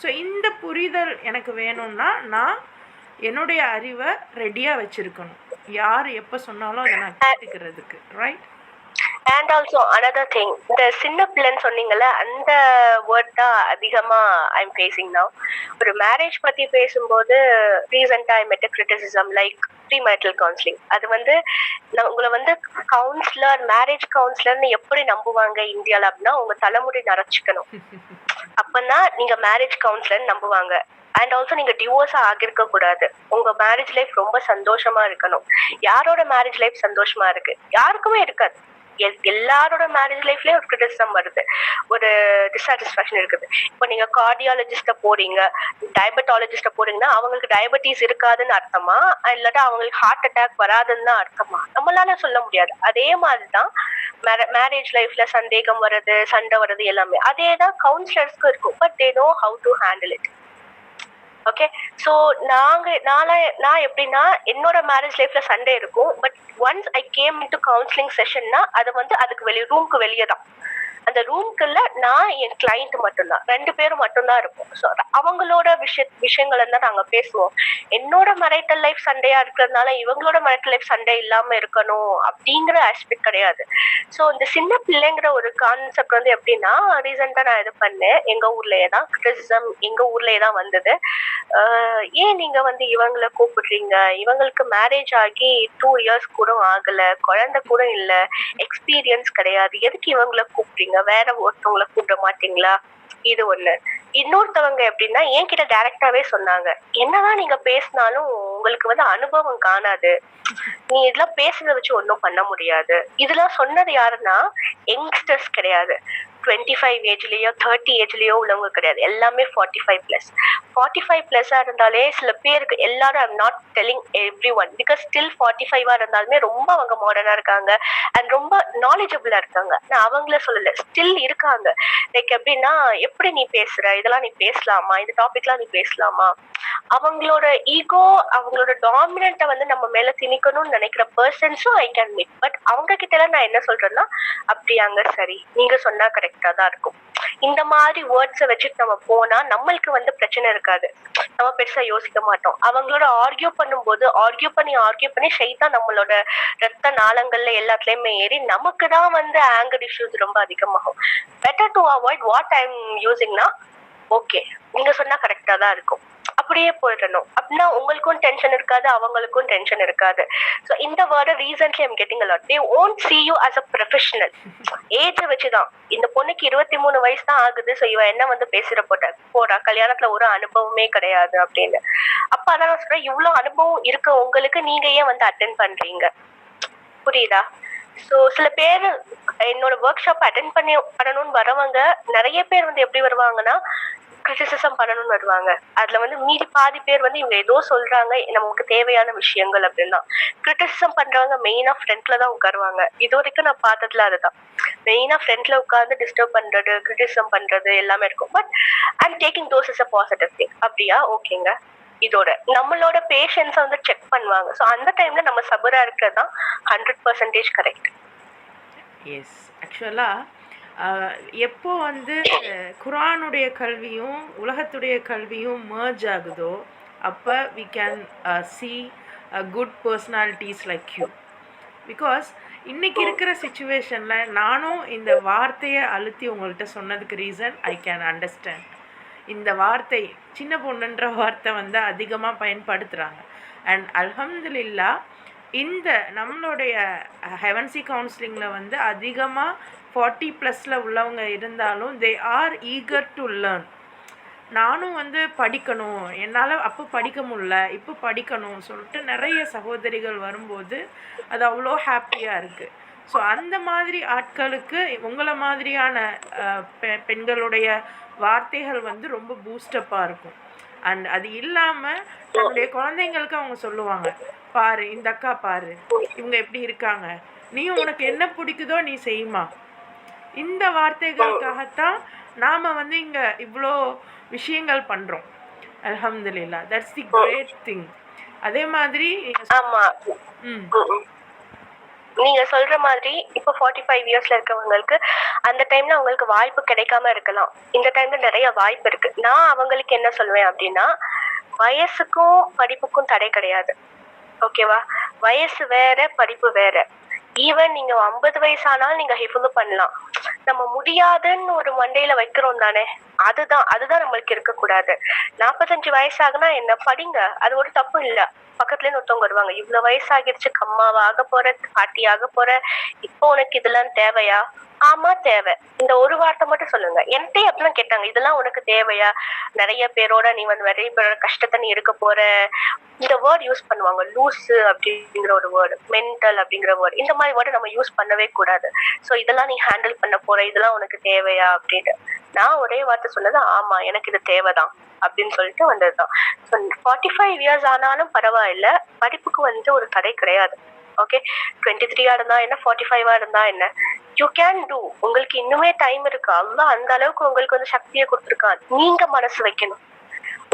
ஸோ இந்த புரிதல் எனக்கு வேணும்னா நான் என்னுடைய அறிவை ரெடியாக வச்சுருக்கணும், யார் எப்போ சொன்னாலும் அதை நான் கேட்டுக்கிறதுக்கு, right?
And also another thing, இந்த சின்ன பிள்ளைன்னு சொன்னீங்கல்ல, அந்த வேர்ட் தான் அதிகமா ஐம் ஃபேஸிங் நவ். ஒரு மேரேஜ் பத்தி பேசும்போது ரீசெண்டா ஐ மெட் கிரிட்டிசிசம் லைக் ப்ரீமேரிட்டல் கவுன்சிலிங். அது வந்து உங்களை வந்து கவுன்சிலர், மேரேஜ் கவுன்சிலர்னு எப்படி நம்புவாங்க இந்தியாவில் அப்படின்னா, உங்க தலைமுடி நரைச்சிக்கணும், அப்பதான் நீங்க மேரேஜ் கவுன்சிலர் நம்புவாங்க. அண்ட் ஆல்சோ நீங்க டிவோர்ஸ் ஆகிருக்க கூடாது, உங்க மேரேஜ் லைஃப் ரொம்ப சந்தோஷமா இருக்கணும். யாரோட மேரேஜ் லைஃப் சந்தோஷமா இருக்கு? யாருக்குமே இருக்காது. எல்லாரோட மேரேஜ் லைஃப்லயும் ஒரு கிரிட்டிசிசம் வருது, ஒரு டிஸ்சாட்டிஸ்ஃபேக்ஷன் இருக்குது. இப்போ நீங்க கார்டியாலஜிஸ்ட போறீங்க, டயபெட்டாலஜிஸ்ட போறீங்கன்னா அவங்களுக்கு டயபெட்டிஸ் இருக்காதுன்னு அர்த்தமா, இல்லாட்டா அவங்களுக்கு ஹார்ட் அட்டாக் வராதுன்னு தான் அர்த்தமா? நம்மளால சொல்ல முடியாது. அதே மாதிரிதான் மேரேஜ் லைஃப்ல சந்தேகம் வருது, சண்டை வருது, எல்லாமே அதேதான் கவுன்சிலர்ஸ்க்கும் இருக்கும். But they know how to handle it. Okay, so நான் எப்படின்னா, என்னோட மேரேஜ் லைஃப்ல சண்டே இருக்கும். But once I came into counselling செஷன்னா அது வந்து அதுக்கு ரூம்க்கு வெளியே தான். அந்த ரூம்குள்ள நான் என் கிளைண்ட் மட்டும்தான், 2 பேரும் மட்டும்தான் இருப்போம். ஸோ அவங்களோட விஷயங்கள் தான் நாங்க பேசுவோம். என்னோட மேரிட்டல் லைஃப் சண்டையா இருக்கிறதுனால இவங்களோட மேரிட்டல் லைஃப் சண்டை இல்லாம இருக்கணும் அப்படிங்கிற ஆஸ்பெக்ட் கிடையாது. ஸோ இந்த சின்ன பிள்ளைங்கிற ஒரு கான்செப்ட் வந்து எப்படின்னா, ரீசெண்டா நான் இது பண்ணேன், எங்க ஊர்லயே தான் கிரிட்டிசிசம் எங்க ஊர்லயே தான் வந்தது. ஏன் நீங்க வந்து இவங்கள கூப்பிடுறீங்க? இவங்களுக்கு மேரேஜ் ஆகி 2 இயர்ஸ் கூட ஆகல. குழந்தை கூட இல்ல. எக்ஸ்பீரியன்ஸ் கிடையாது. எதுக்கு இவங்கள கூப்பிடுறீங்க? வேற ஒருத்தவங்கள கூப்பிட மாட்டீங்களா? இது ஒண்ணு. இன்னொருத்தவங்க எப்படின்னா என்கிட்ட டைரக்டாவே சொன்னாங்க. என்னதான் நீங்க பேசினாலும் உங்களுக்கு வந்து அனுபவம் காணாது. நீ இதெல்லாம் பேசுறத வச்சு ஒண்ணும் பண்ண முடியாது. இதெல்லாம் சொன்னது யாருன்னா யங்ஸ்டர்ஸ் கிடையாது. 25 ஏஜ்லயோ 30 ஏஜ்லயோ உள்ளவங்க கிடையாது. எல்லாமே 45+. 45+ஆ இருந்தாலே சில பேருக்கு எல்லாரும் I'm not telling everyone because still 45ஆ இருந்தாலுமே ரொம்ப அவங்க மாடர்னா இருக்காங்க அண்ட் ரொம்ப நாலேஜபிளா இருக்காங்க. நான் அவங்கள சொல்லல, ஸ்டில் இருக்காங்க. லைக் எப்படின்னா எப்படி நீ பேசுற, இதெல்லாம் நீ பேசலாமா, இந்த டாபிக்லாம் நீ பேசலாமா, அவங்களோட ஈகோ அவங்களோட டாமினண்ட்டை வந்து நம்ம மேல திணிக்கணும்னு நினைக்கிற பர்சன்ஸும் ஐ கேன் மீட். பட் அவங்க கிட்ட எல்லாம் நான் என்ன சொல்றேன்னா அப்படியாங்க, சரி நீங்க சொன்னா கரெக்டா தான் இருக்கும். இந்த மாதிரி வேர்ட்ஸை வச்சுட்டு நம்ம போனா நம்மளுக்கு வந்து பிரச்சனை இருக்காது. நம்ம பெருசா யோசிக்க மாட்டோம். அவங்களோட ஆர்கியூ பண்ணும்போது ஆர்கியூ பண்ணி ஷைத்தா நம்மளோட ரத்த நாளங்கள்ல எல்லாத்துலயுமே ஏறி நமக்கு தான் வந்து ஆங்கர் இஷ்யூஸ் ரொம்ப அதிகமாகும். Better to avoid what I am யூசிங்னா ஓகே நீங்க சொன்னா கரெக்டா தான் இருக்கும், அப்படியே போயிடணும். அப்படின்னா உங்களுக்கும் டென்ஷன் இருக்காது, அவங்களுக்கும் டென்ஷன் இருக்காது. ஸோ இந்த வேர்டை recently I'm getting a lot. They won't see you as a professional. ஏஜை வச்சுதான் இந்த பொண்ணுக்கு 23 வயசு தான் ஆகுது, ஸோ இவ என்ன வந்து பேசிட போறா, கல்யாணத்துல ஒரு அனுபவமே கிடையாது அப்படின்னு. அப்ப அதான் நான் சொல்றேன், இவ்வளவு அனுபவம் இருக்க உங்களுக்கு நீங்க ஏன் வந்து அட்டென்ட் பண்றீங்க? புரியுதா? ஸோ சில பேர் என்னோட ஒர்க் ஷாப் அட்டென்ட் பண்ணணும்னு வரவங்க நிறைய பேர் வந்து எப்படி வருவாங்கன்னா கிரிட்டிசிசம் பண்ணணும்னு வருவாங்க. அதுல வந்து மீதி பாதி பேர் வந்து இவங்க ஏதோ சொல்றாங்க நமக்கு தேவையான விஷயங்கள் அப்படின்னா. கிரிட்டிசிசம் பண்றவங்க மெயினா ஃப்ரண்ட்ல தான் உட்காருவாங்க. இது வரைக்கும் நான் பார்த்ததுல அதுதான். மெயினா ஃப்ரண்ட்ல உட்கார்ந்து டிஸ்டர்ப் பண்றது, கிரிட்டிசிசம் பண்றது எல்லாமே இருக்கும். But I'm taking those is a positive thing. அப்படியா, ஓகேங்க. இதோட நம்மளோட பேஷன்ஸை வந்து செக் பண்ணுவாங்க. ஸோ அந்த டைம்ல நம்ம சபரா இருக்கிறது தான் 100% கரெக்ட்.
எஸ், ஆக்சுவலாக எப்போ வந்து குரானுடைய கல்வியும் உலகத்துடைய கல்வியும் merge ஆகுதோ அப்போ we can see good personalities like you. Because இன்றைக்கி இருக்கிற சுச்சுவேஷனில் நானும் இந்த வார்த்தையை அழுத்தி உங்கள்கிட்ட சொன்னதுக்கு ரீசன் ஐ கேன் அண்டர்ஸ்டாண்ட். இந்த வார்த்தை சின்ன பொண்ணுன்ற வார்த்தை வந்து அதிகமாக பயன்படுத்துகிறாங்க. அண்ட் அல்ஹம்துலில்லா இந்த நம்மளுடைய ஹெவன்சி கவுன்சிலிங்கில் வந்து அதிகமாக 40+ உள்ளவங்க இருந்தாலும் they are eager to learn. நானும் வந்து படிக்கணும், என்னால் அப்போ படிக்க முடியல, இப்போ படிக்கணும் சொல்லிட்டு நிறைய சகோதரிகள் வரும்போது அது அவ்வளோ ஹாப்பியாக இருக்குது. ஸோ அந்த மாதிரி ஆட்களுக்கு உங்களை மாதிரியான பெண்களுடைய வார்த்தைகள் வந்து ரொம்ப பூஸ்டப்பாக இருக்கும். அண்ட் அது இல்லாமல் தன்னுடைய குழந்தைங்களுக்கு அவங்க சொல்லுவாங்க, பாரு இந்த அக்கா பாரு இவங்க எப்படி இருக்காங்க, நீயும் உனக்கு என்ன பிடிக்குதோ நீ செய்யுமா. இந்த வார்த்தைகளுக்காகத்தான் நாம் வந்து இங்கே இவ்வளோ விஷயங்கள் பண்ணுறோம். அல்ஹம்துலில்லா, தட்ஸ் தி கிரேட் திங். அதே மாதிரி
நீங்க சொல்ற மாதிரி இப்போ 45 இயர்ஸ்ல இருக்கவங்களுக்கு அந்த டைம்ல அவங்களுக்கு வாய்ப்பு கிடைக்காம இருக்கலாம். இந்த டைம்ல நிறைய வாய்ப்பு இருக்கு. நான் அவங்களுக்கு என்ன சொல்லுவேன் அப்படின்னா, வயசுக்கும் படிப்புக்கும் தடை கிடையாது. ஓகேவா? வயசு வேற, படிப்பு வேற. ஈவன் நீங்க 50 வயசானாலும் நீங்க ஹிஃபுது பண்ணலாம். நம்ம முடியாதுன்னு ஒரு மண்டையில வைக்கிறோம் தானே, அதுதான் நம்மளுக்கு இருக்கக்கூடாது. 45 வயசாகுனா என்ன, படிங்க, அது ஒரு தப்பு இல்ல. பக்கத்துல இருந்து ஒருத்தவங்க வருவாங்க, இவ்வளவு வயசாகிடுச்சு, கம்மாவாக போற, பாட்டியாக போற, இப்போ உனக்கு இதெல்லாம் தேவையா? ஆமா தேவை. இந்த ஒரு வார்த்தை மட்டும் சொல்லுங்க. என்கிட்டயே அப்படிலாம் கேட்டாங்க, இதெல்லாம் உனக்கு தேவையா? நிறைய பேரோட நீ வந்து நிறைய பேரோட கஷ்டத்தை நீ இருக்க போற. இந்த வேர்ட் யூஸ் பண்ணுவாங்க, லூசு அப்படிங்கிற ஒரு வேர்டு, மென்டல் அப்படிங்கிற வேர்டு. இந்த மாதிரி வேர்டு நம்ம யூஸ் பண்ணவே கூடாது. ஸோ இதெல்லாம் நீ ஹேண்டில் பண்ண போற, இதெல்லாம் உனக்கு தேவையா அப்படின்னு. நான் ஒரே வார்த்தை சொன்னது, ஆமா எனக்கு இது தேவைதான் அப்படின்னு சொல்லிட்டு வந்ததுதான். ஸோ 45 இயர்ஸ் ஆனாலும் பரவாயில்ல, படிப்புக்கு வந்து ஒரு தடை கிடையாது. ஓகே, 23 இருந்தா என்ன, 45 இருந்தா என்ன, யூ கேன் டூ. உங்களுக்கு இன்னுமே டைம் இருக்கு. அல்லாஹ் அந்த அளவுக்கு உங்களுக்கு வந்து சக்தியை கொடுத்துருக்கான். நீங்க மனசு வைக்கணும்.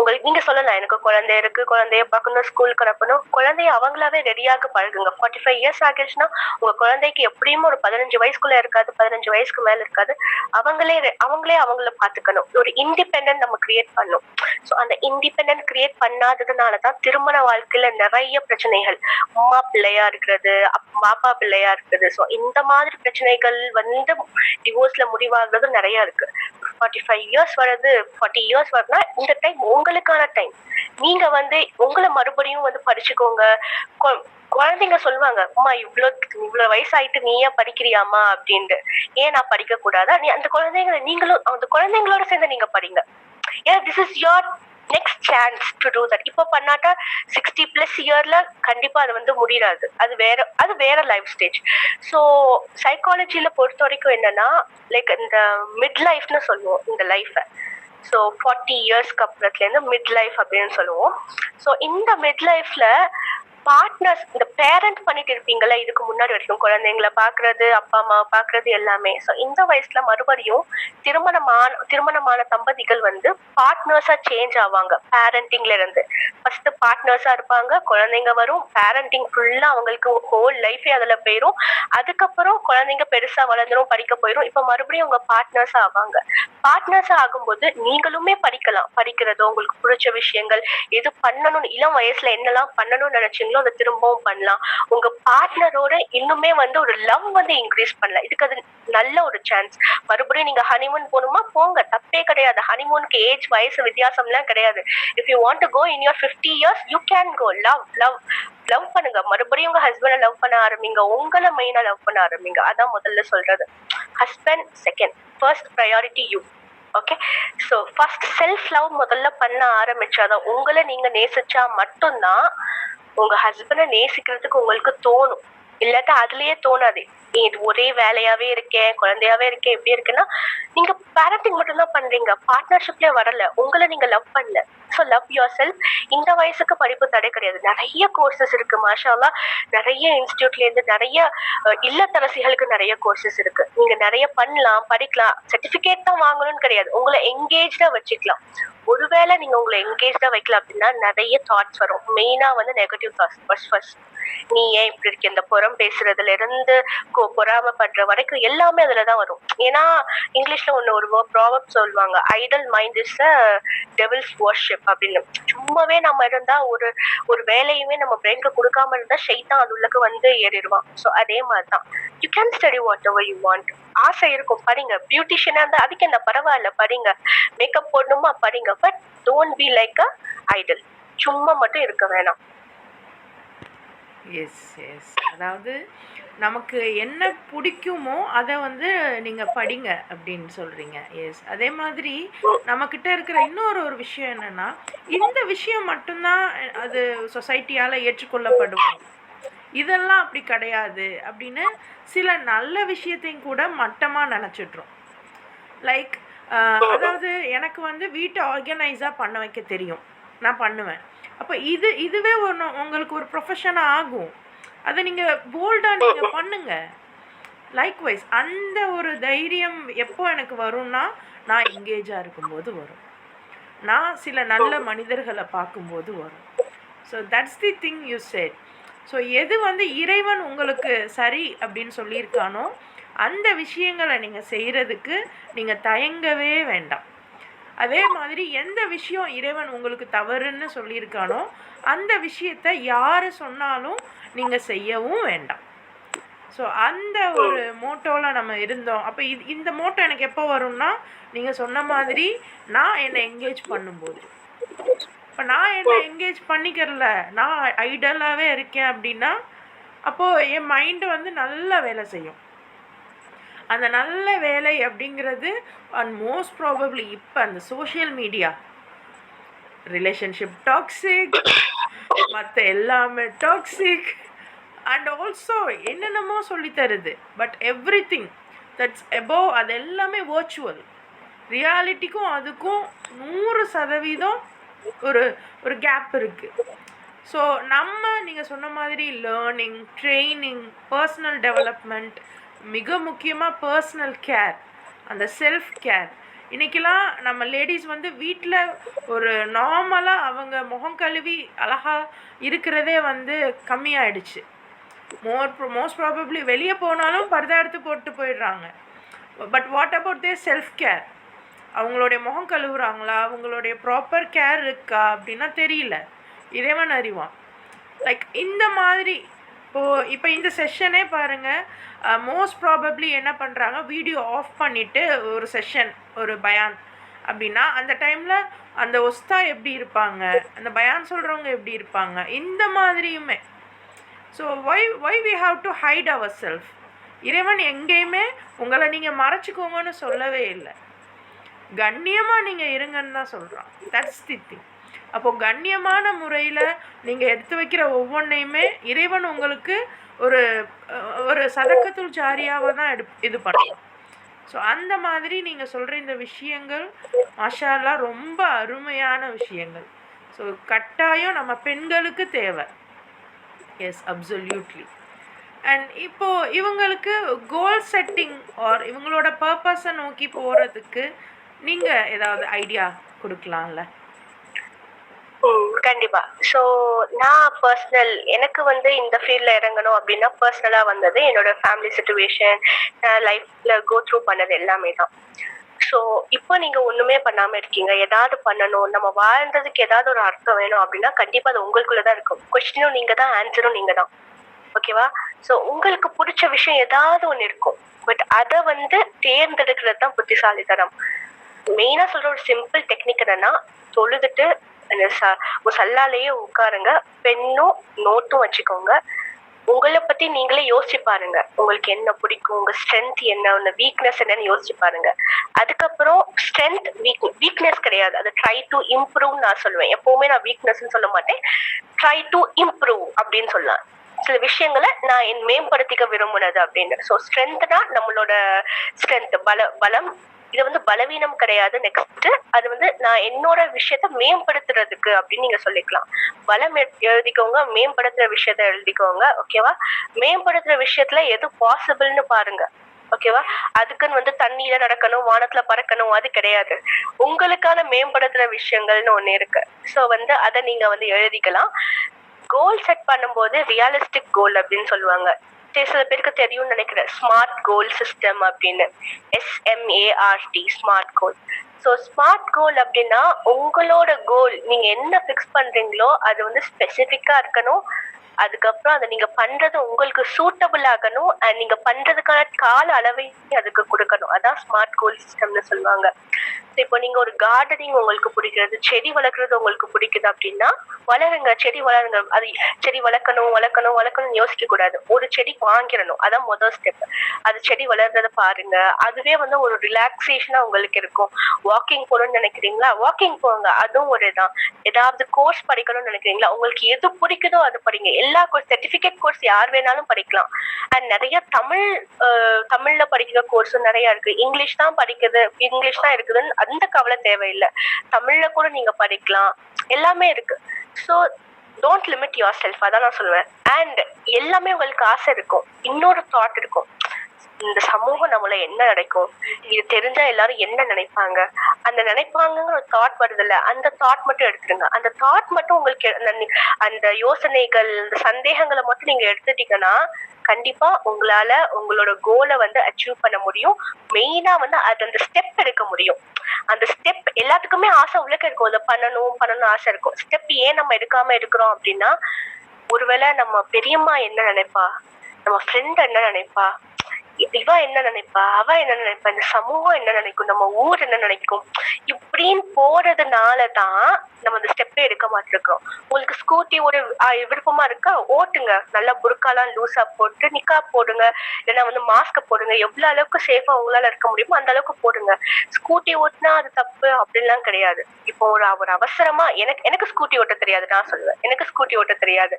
உங்களுக்கு நீங்க சொல்லலாம், எனக்கு குழந்தை இருக்கு, குழந்தைய பார்க்கணும், ஸ்கூலுக்கு அனுப்பணும். குழந்தைய அவங்களாவே ரெடியாக பழகுங்க. 45 இயர்ஸ் ஆகிடுச்சுன்னா உங்க குழந்தைக்கு எப்படியும் ஒரு 15 வயசுக்குள்ள இருக்காது, 15 வயசுக்கு மேல இருக்காது. அவங்களே அவங்கள பாத்துக்கணும். ஒரு இண்டிபெண்டன்ட் நம்ம கிரியேட் பண்ணும். ஸோ அந்த இண்டிபெண்டன்ட் கிரியேட் பண்ணாததுனாலதான் திருமண வாழ்க்கையில நிறைய பிரச்சனைகள், அம்மா பிள்ளையா இருக்கிறது, பாப்பா பிள்ளையா இருக்குது. ஸோ இந்த மாதிரி பிரச்சனைகள் வந்து டிவோர்ஸ்ல முடிவாகிறது நிறைய இருக்கு. 45 இயர்ஸ் வருது, 40 இயர்ஸ் வருதுன்னா இந்த டைம் உங்களுக்கான டைம். நீங்க வந்து உங்கள மறுபடியும் வந்து படிச்சுக்கோங்க. குழந்தைங்க சொல்லுவாங்க, அம்மா இவ்ளோ வயசாயிட்டு நீ ஏன் படிக்கிறியாம்மா அப்படின்ட்டு. ஏன் நான் படிக்க கூடாதா? நீங்களும் அந்த குழந்தைங்களோட சேர்ந்து நீங்க படிங்க. ஏன்னா this is your next chance to do that. இப்போ பண்ணாட்டா 60+ இயர்ல கண்டிப்பா அது வந்து முடியாது. அது வேற லைஃப் ஸ்டேஜ். ஸோ சைக்காலஜில பொறுத்த வரைக்கும் என்னன்னா, லைக் இந்த மிட் லைஃப்னு சொல்லுவோம் இந்த லைஃப. ஸோ 40 இயர்ஸ்க்கு அப்புறத்துல இருந்து மிட் லைஃப் அப்படின்னு சொல்லுவோம். ஸோ இந்த மிட் லைஃப்ல பார்ட்னர்ஸ், இந்த பேரண்ட் பண்ணிட்டு இருப்பீங்கல்ல இதுக்கு முன்னாடி வரைக்கும், குழந்தைங்களை பாக்குறது, அப்பா அம்மாவை பாக்குறது எல்லாமே. ஸோ இந்த வயசுல மறுபடியும் திருமணமான தம்பதிகள் வந்து பார்ட்னர்ஸா சேஞ்ச் ஆவாங்க. பேரண்டிங்ல இருந்து ஃபர்ஸ்ட் பார்ட்னர்ஸா இருப்பாங்க, குழந்தைங்க வரும், பேரண்டிங் ஃபுல்லா அவங்களுக்கு ஹோல் லைஃபே அதுல போயிரும். அதுக்கப்புறம் குழந்தைங்க பெருசா வளர்ந்துரும், படிக்க போயிரும். இப்ப மறுபடியும் அவங்க பார்ட்னர்ஸா ஆவாங்க. பார்ட்னர்ஸா ஆகும்போது நீங்களுமே படிக்கலாம். படிக்கிறதோ, உங்களுக்கு பிடிச்ச விஷயங்கள் எது பண்ணணும்னு, இளம் வயசுல என்னெல்லாம் பண்ணணும்னு நினைச்சீங்களோ அதை திரும்பவும் பண்ணலாம். உங்க பார்ட்னரோட இன்னுமே வந்து ஒரு லவ் வந்து இன்க்ரீஸ் பண்ணலாம். இதுக்கு அது நல்ல ஒரு சான்ஸ். மறுபடியும் நீங்க ஹனிமூன் போகணுமா போங்க, தப்பே கிடையாது. ஹனிமூனுக்கு ஏஜ் வயசு வித்தியாசம் எல்லாம் கிடையாது. If you want to go in your 50 years you can go. Love பண்ணுங்க. மறுபடியும் உங்க ஹஸ்பண்ட லவ் பண்ண ஆரம்பிங்க. உங்களை மெயினா லவ் பண்ண ஆரம்பிங்க. அதான் முதல்ல சொல்றது. Husband second, first priority you. Okay. So first self love முதல்ல பண்ண ஆரம்பிச்சாதான், உங்களை நீங்க நேசிச்சா மட்டும்தான் உங்க ஹஸ்பண்டை நேசிக்கிறதுக்கு உங்களுக்கு தோணும். இல்லாட்டா அதுலயே தோணாது. நீ இது ஒரே வேலையாவே இருக்கேன், குழந்தையாவே இருக்கேன், எப்படி இருக்குன்னா நீங்க பேரண்டிங் மட்டும் தான் பண்றீங்க, பார்ட்னர்ஷிப்லயே வரல, உங்களை நீங்க லவ் பண்ணல. So love your self. இந்த வயசுக்கு படிப்பு தடை கிடையாது. நிறைய கோர்சஸ் இருக்கு மாஷா அல்லாஹ். நிறைய இன்ஸ்டியூட்ல இருந்து நிறைய இல்லத்தரசிகளுக்கு நிறைய கோர்சஸ் இருக்கு. நீங்க நிறைய பண்ணலாம், படிக்கலாம். சர்டிபிகேட் தான் வாங்கணும்னு கிடையாது, உங்களை எங்கேஜ்டா வச்சுக்கலாம். ஒருவேளை நீங்க உங்களை எங்கேஜ்டா வைக்கலாம் அப்படின்னா நிறைய தாட்ஸ் வரும். மெயினா வந்து நெகட்டிவ் தாட்ஸ். ஃபர்ஸ்ட் நீ ஏன் இப்படி இருக்க, இந்த புறம் பேசுறதுல இருந்து பொறாமப்படுற வரைக்கும் எல்லாமே அதுலதான் வரும். ஏன்னா இங்கிலீஷ்ல ஒரு ப்ராவர்ப் சொல்லுவாங்க, idle mind is a devil's worship அப்படின்னு. சும்மாவே நம்ம இருந்தா ஒரு வேலையுமே நம்ம பிரெயினுக்கு கொடுக்காம இருந்தா ஷைத்தான் அது உள்ளக்கு வந்து ஏறிடுவான். ஸோ அதே மாதிரிதான் you can study what ever you want. ஆசை இருக்கும், படிங்க. பியூட்டிஷியனா இருந்தா அதுக்கு என்ன, பரவாயில்ல, படிங்க. மேக்கப் போடணுமா, படிங்க. But don't be like a Idol. சும்மா மட்டும் இருக்க வேணாம்.
எஸ் எஸ், அதாவது நமக்கு என்ன பிடிக்குமோ அதை வந்து நீங்கள் படிங்க அப்படின்னு சொல்கிறீங்க. எஸ், அதே மாதிரி நம்மக்கிட்ட இருக்கிற இன்னொரு விஷயம் என்னென்னா, இந்த விஷயம் மட்டும்தான் அது சொசைட்டியால் ஏற்றுக்கொள்ளப்படும், இதெல்லாம் அப்படி கிடையாது அப்படின்னு சில நல்ல விஷயத்தையும் கூட மட்டமாக நினச்சிட்றோம். லைக் அதாவது எனக்கு வந்து வீட்டை ஆர்கனைஸாக பண்ண வைக்க தெரியும், நான் பண்ணுவேன். அப்போ இதுவே உங்களுக்கு ஒரு ப்ரொஃபஷனாக ஆகும். அதை நீங்கள் போல்டாக நீங்கள் பண்ணுங்க. லைக்வைஸ் அந்த ஒரு தைரியம் எப்போ எனக்கு வரும்னா, நான் எங்கேஜாக இருக்கும்போது வரும், நான் சில நல்ல மனிதர்களை பார்க்கும்போது வரும். So that's the thing you said. So எது வந்து இறைவன் உங்களுக்கு சரி அப்படின்னு சொல்லியிருக்கானோ அந்த விஷயங்களை நீங்கள் செய்கிறதுக்கு நீங்கள் தயங்கவே வேண்டாம். அதே மாதிரி எந்த விஷயம் இறைவன் உங்களுக்கு தவறுன்னு சொல்லியிருக்கானோ அந்த விஷயத்தை யார் சொன்னாலும் நீங்கள் செய்யவும் வேண்டாம். ஸோ அந்த ஒரு மோட்டோவில் நம்ம இருந்தோம். அப்போ இந்த மோட்டோ எனக்கு எப்போ வரும்னா, நீங்கள் சொன்ன மாதிரி நான் என்னை என்கேஜ் பண்ணும்போது. இப்போ நான் என்னை என்கேஜ் பண்ணிக்கிறல, நான் ஐடலாகவே இருக்கேன் அப்படின்னா அப்போது என் மைண்டு வந்து நல்லா வேலை செய்யும். அந்த நல்ல வேலை அப்படிங்கிறது அண்ட் மோஸ்ட் ப்ராபப்ளி இப்போ அந்த சோஷியல் மீடியா ரிலேஷன்ஷிப் டாக்ஸிக், மற்ற எல்லாமே டாக்ஸிக் அண்ட் ஆல்சோ என்னென்னமோ சொல்லித்தருது. But everything that's above அது எல்லாமே வர்ச்சுவல். ரியாலிட்டிக்கும் அதுக்கும் 100% ஒரு கேப் இருக்குது. ஸோ நீங்கள் சொன்ன மாதிரி லேர்னிங், ட்ரைனிங், பர்சனல் டெவலப்மெண்ட், மிக முக்கியமாக பர்சனல் கேர், அந்த செல்ஃப் கேர். இன்றைக்கெலாம் நம்ம லேடிஸ் வந்து வீட்டில் ஒரு நார்மலாக அவங்க முகம் கழுவி அழகாக இருக்கிறதே வந்து கம்மியாயிடுச்சு. மோஸ்ட் ப்ராபப்ளி வெளியே போனாலும் பர்தா எடுத்து போட்டு போயிடுறாங்க. But what about their self care? அவங்களுடைய முகம் கழுவுறாங்களா, அவங்களுடைய ப்ராப்பர் கேர் இருக்கா அப்படின்னா தெரியல. இறைவன் அறிவான். லைக் இந்த மாதிரி இப்போ இந்த செஷனே பாருங்கள், மோஸ்ட் ப்ராபப்ளி என்ன பண்ணுறாங்க, வீடியோ ஆஃப் பண்ணிவிட்டு ஒரு செஷன், ஒரு பயான் அப்படின்னா அந்த டைமில் அந்த ஒஸ்தா எப்படி இருப்பாங்க, அந்த பயான் சொல்கிறவங்க எப்படி இருப்பாங்க, இந்த மாதிரியுமே. So why we have to hide our self. இறைவன் எங்கேயுமே உங்களை நீங்கள் மறைச்சிக்கோங்கன்னு சொல்லவே இல்லை, கண்ணியமாக நீங்கள் இருங்கன்னு தான் சொல்கிறான். That's the thing. அப்போது கண்ணியமான முறையில் நீங்கள் எடுத்து வைக்கிற ஒவ்வொன்றையுமே இறைவன் உங்களுக்கு ஒரு ஒரு சதக்கத்துல் ஜாரியாவை தான் இது பண்ணணும். ஸோ அந்த மாதிரி நீங்கள் சொல்கிற இந்த விஷயங்கள் மாஷா அல்லாஹ் ரொம்ப அருமையான விஷயங்கள். ஸோ கட்டாயம் நம்ம பெண்களுக்கு தேவை. S, absolutely. அண்ட் இப்போது இவங்களுக்கு கோல் செட்டிங் ஆர் இவங்களோட பர்பஸை நோக்கி போகிறதுக்கு நீங்கள் ஏதாவது ஐடியா கொடுக்கலாம்ல?
கண்டிப்பா. ஸோ நான் எனக்கு வந்து இந்த ஃபீல்ட்ல இறங்கணும் அப்படின்னா பர்சனலா வந்தது என்னோட ஃபேமிலி சிச்சுவேஷன், லைஃப்ல கோ த்ரூ பண்ணது எல்லாமே தான். ஸோ இப்போ நீங்க ஒண்ணுமே பண்ணாம இருக்கீங்க, ஏதாவது பண்ணணும், நம்ம வாழ்ந்ததுக்கு ஏதாவது ஒரு அர்த்தம் வேணும் அப்படின்னா கண்டிப்பா அது உங்களுக்குள்ளதான் இருக்கும். கொஸ்டினும் நீங்க தான், ஆன்சரும் நீங்க தான். ஓகேவா? ஸோ உங்களுக்கு பிடிச்ச விஷயம் ஏதாவது ஒண்ணு இருக்கும். பட் அதை வந்து தேர்ந்தெடுக்கிறது தான் புத்திசாலித்தனம். மெயினா சொல்ற ஒரு சிம்பிள் டெக்னிக் என்னன்னா, தொழுதுட்டு சல்லாலேயே உட்காருங்க, பெண்ணும் நோட்டும் வச்சுக்கோங்க, உங்களை பத்தி நீங்களே யோசிச்சு பாருங்க. உங்களுக்கு என்ன பிடிக்கும், உங்க ஸ்ட்ரென்த் என்ன, உங்க வீக்னஸ் என்னன்னு யோசிச்சு பாருங்க. அதுக்கப்புறம் ஸ்ட்ரென்த் வீக்னஸ் கிடையாது, அது ட்ரை டு இம்ப்ரூவ் நான் சொல்லுவேன். எப்பவுமே நான் வீக்னஸ் சொல்ல மாட்டேன், ட்ரை டு இம்ப்ரூவ் அப்படின்னு சொல்லலாம். சில விஷயங்களை நான் என் மேம்படுத்திக்க விரும்புனது அப்படின்னு. ஸோ ஸ்ட்ரென்த்னா நம்மளோட ஸ்ட்ரென்த் பலம், இது வந்து பலவீனம் கிடையாது. நெக்ஸ்ட் அது வந்து நான் என்னோட விஷயத்த மேம்படுத்துறதுக்கு அப்படின்னு நீங்க சொல்லிக்கலாம். பலம் எழுதிக்கோங்க, மேம்படுத்துற விஷயத்த எழுதிக்கோங்க. ஓகேவா? மேம்படுத்துற விஷயத்துல எது பாசிபிள்னு பாருங்க. ஓகேவா? அதுக்குன்னு வந்து தண்ணியில நடக்கணும், வானத்துல பறக்கணும், அது கிடையாது. உங்களுக்கான மேம்படுத்துற விஷயங்கள்னு ஒண்ணு இருக்கு. ஸோ வந்து அதை நீங்க வந்து எழுதிக்கலாம். கோல் செட் பண்ணும்போது ரியலிஸ்டிக் கோல் அப்படின்னு சொல்லுவாங்க. சில பேருக்கு தெரியும்னு நினைக்கிறேன், ஸ்மார்ட் கோல் சிஸ்டம் அப்படின்னு. SMART, ஸ்மார்ட் கோல். ஸோ ஸ்மார்ட் கோல் அப்படின்னா உங்களோட கோல், நீங்க என்ன ஃபிக்ஸ் பண்றீங்களோ அது வந்து ஸ்பெசிஃபிக்கா இருக்கணும். அதுக்கப்புறம் அதை நீங்க பண்றது உங்களுக்கு சூட்டபிள் ஆகணும். அண்ட் நீங்க பண்றதுக்கான கால அளவை அதுக்கு கொடுக்கணும். அதான் ஸ்மார்ட் கோல் சிஸ்டம்னு சொல்லுவாங்க. இப்போ நீங்க ஒரு கார்டனிங் உங்களுக்கு பிடிக்கிறது, செடி வளர்க்கறது உங்களுக்கு பிடிக்குது அப்படின்னா வளருங்க, செடி வளருங்க. அது செடி வளர்க்கணும் யோசிக்க கூடாது. ஒரு செடி வாங்கிடணும், அதான் முதல் ஸ்டெப். அது செடி வளர்றத பாருங்க, அதுவே வந்து ஒரு ரிலாக்ஸேஷனா உங்களுக்கு இருக்கும். வாக்கிங் போகணும்னு நினைக்கிறீங்களா, வாக்கிங் போங்க, அதுவும் ஒரு இதான். ஏதாவது கோர்ஸ் படிக்கணும்னு நினைக்கிறீங்களா, உங்களுக்கு எது பிடிக்குதோ அது படிங்க. எல்லா கோர்ஸ், சர்டிபிகேட் கோர்ஸ் யார் வேணாலும் படிக்கலாம். அண்ட் நிறைய தமிழ்ல படிக்கிற கோர்ஸும் நிறைய இருக்கு. இங்கிலீஷ் தான் இருக்குதுன்னு அந்த கவலை தேவையில்லை. தமிழ்ல கூட நீங்க படிக்கலாம், எல்லாமே இருக்கு. So don't limit your self, அதான் நான் சொல்லுவேன். அண்ட் எல்லாமே உங்களுக்கு ஆசை இருக்கும், இன்னொரு தாட் இருக்கும். இந்த சமூகம் நம்மள என்ன நினைக்கும், இது தெரிஞ்சா எல்லாரும் என்ன நினைப்பாங்க, அந்த நினைப்பாங்கிற ஒரு தாட் வருது இல்ல, அந்த தாட் மட்டும் எடுத்துருங்க. அந்த தாட் மட்டும் உங்களுக்கு, அந்த யோசனைகள், அந்த சந்தேகங்களை மட்டும் நீங்க எடுத்துட்டீங்கன்னா கண்டிப்பா உங்களால உங்களோட கோலை வந்து அச்சீவ் பண்ண முடியும். மெயினா வந்து அது அந்த ஸ்டெப் எடுக்க முடியும். அந்த ஸ்டெப் எல்லாத்துக்குமே ஆசை உள்ளக்க இருக்கும், அதை பண்ணணும் ஆசை இருக்கும். ஸ்டெப் ஏன் நம்ம எடுக்காம இருக்கிறோம் அப்படின்னா, ஒருவேளை நம்ம பெரியம்மா என்ன நினைப்பா, நம்ம ஃப்ரெண்ட் என்ன நினைப்பா, இவ என்ன நினைப்பா, அவ என்ன நினைப்பா, இந்த சமூகம் என்ன நினைக்கும், நம்ம ஊர் என்ன நினைக்கும், இப்படின்னு போறதுனாலதான் நம்ம அந்த ஸ்டெப்பே எடுக்க மாட்டிருக்கோம். உங்களுக்கு ஸ்கூட்டி ஒரு விருப்பமா இருக்கா, ஓட்டுங்க. நல்லா புர்காலாம் லூசா போட்டு நிக்கா போடுங்க, இல்லைன்னா வந்து மாஸ்க் போடுங்க. எவ்வளவு அளவுக்கு சேஃபா உங்களால இருக்க முடியுமோ அந்த அளவுக்கு போடுங்க. ஸ்கூட்டி ஓட்டுனா அது தப்பு அப்படின்லாம் கிடையாது. இப்போ ஒரு அவசரமா எனக்கு ஸ்கூட்டி ஓட்ட தெரியாது, நான் சொல்லுவேன் எனக்கு ஸ்கூட்டி ஓட்ட தெரியாது.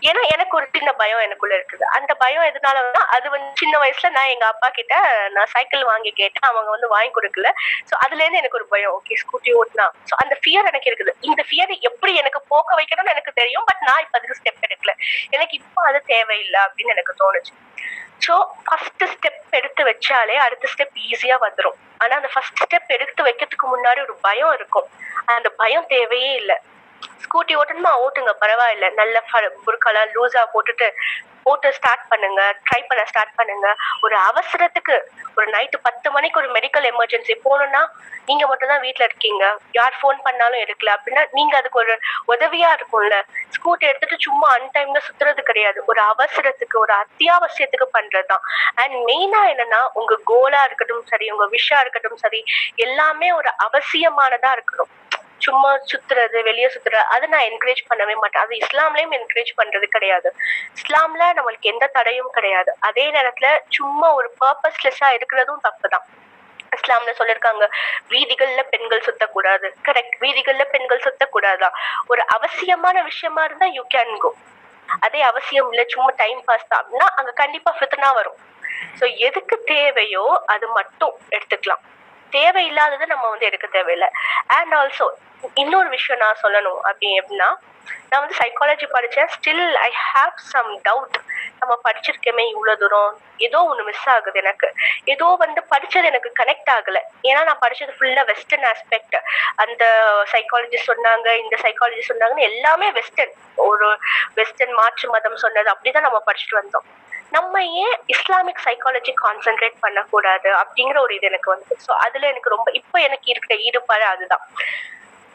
ஏன்னா எனக்கு ஒரு சின்ன பயம் எனக்குள்ள இருக்குது. அந்த பயம் எதனாலன்னா, அது வந்து சின்ன வயசுல நான் எங்க அப்பா கிட்ட நான் சைக்கிள் வாங்கி கேட்டேன், அவங்க வந்து வாங்கி கொடுக்கல. சோ அதுல இருந்து எனக்கு ஒரு பயம், ஓகே ஸ்கூட்டி ஓட்டினா. சோ அந்த ஃபியர் எனக்கு இருக்குது. இந்த ஃபியர் எப்படி எனக்கு போக்க வைக்கணும்னு எனக்கு தெரியும். பட் நான் இப்ப அதுக்கு ஸ்டெப் எடுக்கல, எனக்கு இப்ப அது தேவையில்லை அப்படின்னு எனக்கு தோணுச்சு. சோ ஃபர்ஸ்ட் ஸ்டெப் எடுத்து வச்சாலே அடுத்த ஸ்டெப் ஈஸியா வந்துடும். ஆனா அந்த ஃபர்ஸ்ட் ஸ்டெப் எடுத்து வைக்கிறதுக்கு முன்னாடி ஒரு பயம் இருக்கும். அந்த பயம் தேவையே இல்லை. ஸ்கூட்டி ஓட்டணுமா, ஓட்டுங்க, பரவாயில்ல. நல்ல புர்காலாம் லூசா போட்டு ஸ்டார்ட் பண்ணுங்க, ட்ரை பண்ண ஸ்டார்ட் பண்ணுங்க. ஒரு அவசரத்துக்கு ஒரு நைட்டு 10 மணிக்கு ஒரு மெடிக்கல் எமர்ஜென்சி போகணும்னா நீங்க மட்டும் தான் வீட்ல இருக்கீங்க. யார் ஃபோன் பண்ணாலும் எடுக்கல அப்படின்னா நீங்க அதுக்கு ஒரு உதவியா இருக்கும்ல. ஸ்கூட்டி எடுத்துட்டு சும்மா அன்டைம்ல சுத்துறது கிடையாது. ஒரு அவசரத்துக்கு ஒரு அத்தியாவசியத்துக்கு பண்றதுதான். அண்ட் மெயினா என்னன்னா உங்க கோலா இருக்கட்டும் சரி, உங்க விஷா இருக்கட்டும் சரி, எல்லாமே ஒரு அவசியமானதா இருக்கணும். சும்மா சுத்துறது, வெளிய சுத்துறது அதை நான் என்கரேஜ் பண்ணவே மாட்டேன். அது இஸ்லாம்லயும் என்கரேஜ் பண்றது கிடையாது. இஸ்லாம்ல நம்மளுக்கு எந்த தடையும் கிடையாது. அதே நேரத்துல சும்மா ஒரு பர்பஸ்லெஸ்ஸா இருக்கிறதும் தப்புதான். இஸ்லாம்ல சொல்லிருக்காங்க வீதிகள்ல பெண்கள் சுத்தக்கூடாது. கரெக்ட், வீதிகள்ல பெண்கள் சுத்தக்கூடாதா? ஒரு அவசியமான விஷயமா இருந்தா யூ கேன் கோ. அதே அவசியம் இல்ல சும்மா டைம் பாஸ் தான் அப்படின்னா அங்க கண்டிப்பா ஃபித்னா வரும். சோ எதுக்கு தேவையோ அது மட்டும் எடுத்துக்கலாம். தேவையில்லாததை நம்ம எடுக்க தேவையில்லை. அண்ட் ஆல்சோ இன்னொரு விஷயம் நான் சொல்லணும் எப்படின்னா, நான் சைக்காலஜி படிச்சேன். Still I have some doubt. நம்ம படிச்சிருக்கேமே இவ்வளவு தூரம், ஏதோ ஒண்ணு மிஸ் ஆகுது எனக்கு. ஏதோ படிச்சது எனக்கு கனெக்ட் ஆகல. ஏன்னா நான் படிச்சது ஃபுல்லா வெஸ்டர்ன் ஆஸ்பெக்ட். அந்த சைக்காலஜி சொன்னாங்க, இந்த சைக்காலஜி சொன்னாங்கன்னு எல்லாமே வெஸ்டர்ன். ஒரு வெஸ்டர்ன் மாற்று மதம் சொன்னது அப்படிதான் நம்ம படிச்சுட்டு வந்தோம். நம்ம ஏன் இஸ்லாமிக் சைக்காலஜி கான்சென்ட்ரேட் பண்ணக்கூடாது அப்படிங்கிற ஒரு இது எனக்கு சோ அதுல எனக்கு ரொம்ப இப்ப எனக்கு இருக்கிற ஈடுபாடு அதுதான்.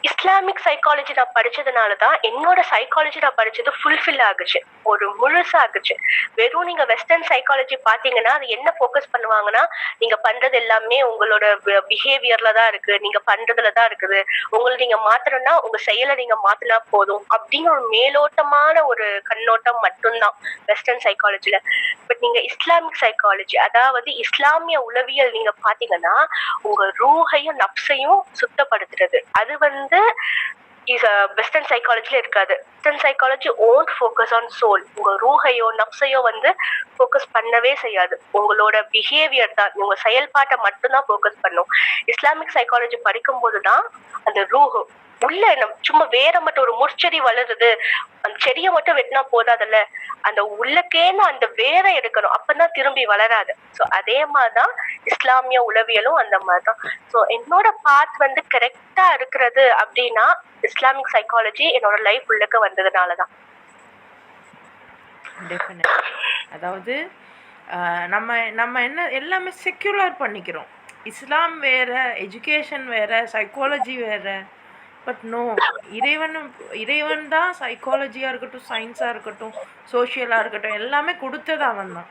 இஸ்லாமிக் சைக்காலஜி நான் படிச்சதுனாலதான் என்னோட சைக்காலஜி நான் படிச்சது ஃபுல்ஃபில் ஆகுச்சு, ஒரு முழுசா ஆகுச்சு. வெறும் நீங்க வெஸ்டர்ன் சைக்காலஜி பாத்தீங்கன்னா அது என்ன ஃபோக்கஸ் பண்ணுவாங்கன்னா, நீங்க பண்றது எல்லாமே உங்களோட பிஹேவியர்ல தான் இருக்கு, நீங்க பண்றதுலதான் இருக்குது, உங்களை நீங்க மாத்தணும்னா உங்க செயலை நீங்க மாத்தினா போதும் அப்படிங்கிற ஒரு மேலோட்டமான ஒரு கண்ணோட்டம் மட்டும்தான் வெஸ்டர்ன் சைக்காலஜில. பட் நீங்க இஸ்லாமிக் சைக்காலஜி, அதாவது இஸ்லாமிய உளவியல் நீங்க பாத்தீங்கன்னா உங்க ரூஹையும் நப்சையும் சுத்தப்படுத்துறது. அது வெஸ்டர்ன் சைக்காலஜில இருக்காது. Western psychology won't focus on soul. உங்க ரூஹையோ நப்சையோ ஃபோக்கஸ் பண்ணவே செய்யாது. உங்களோட பிஹேவியர் தான், உங்க செயல்பாட்டை மட்டும்தான் ஃபோக்கஸ் பண்ணும். இஸ்லாமிக் சைக்காலஜி படிக்கும் போதுதான் அந்த ரூஹ் உள்ள சும்மா வேற மட்டும் ஒரு முற்செடி வளருது, அந்த செடியை மட்டும் வெட்டினா போதாதுல்ல, அந்த உள்ளக்கேன்னு அந்த வேரை எடுக்கணும், அப்பதான் திரும்பி வளராது. சோ அதே மாதிரிதான் இஸ்லாமிய உளவியலும் அந்த மாதிரிதான். சோ என்னோட பாத் கரெக்டா இருக்கிறது அப்படின்னா இஸ்லாமிக் சைக்காலஜி என்னோட லைஃப் உள்ளக்க வந்ததுனாலதான்.
அதாவது நம்ம நம்ம என்ன எல்லாமே செக்யுலர் பண்ணிக்கிறோம். இஸ்லாம் வேற, எஜுகேஷன் வேற, சைக்காலஜி வேற. பட் நோ, இறைவன் தான் சைக்காலஜியாக இருக்கட்டும், சயின்ஸாக இருக்கட்டும், சோஷியலாக இருக்கட்டும், எல்லாமே கொடுத்தது அவன் தான்.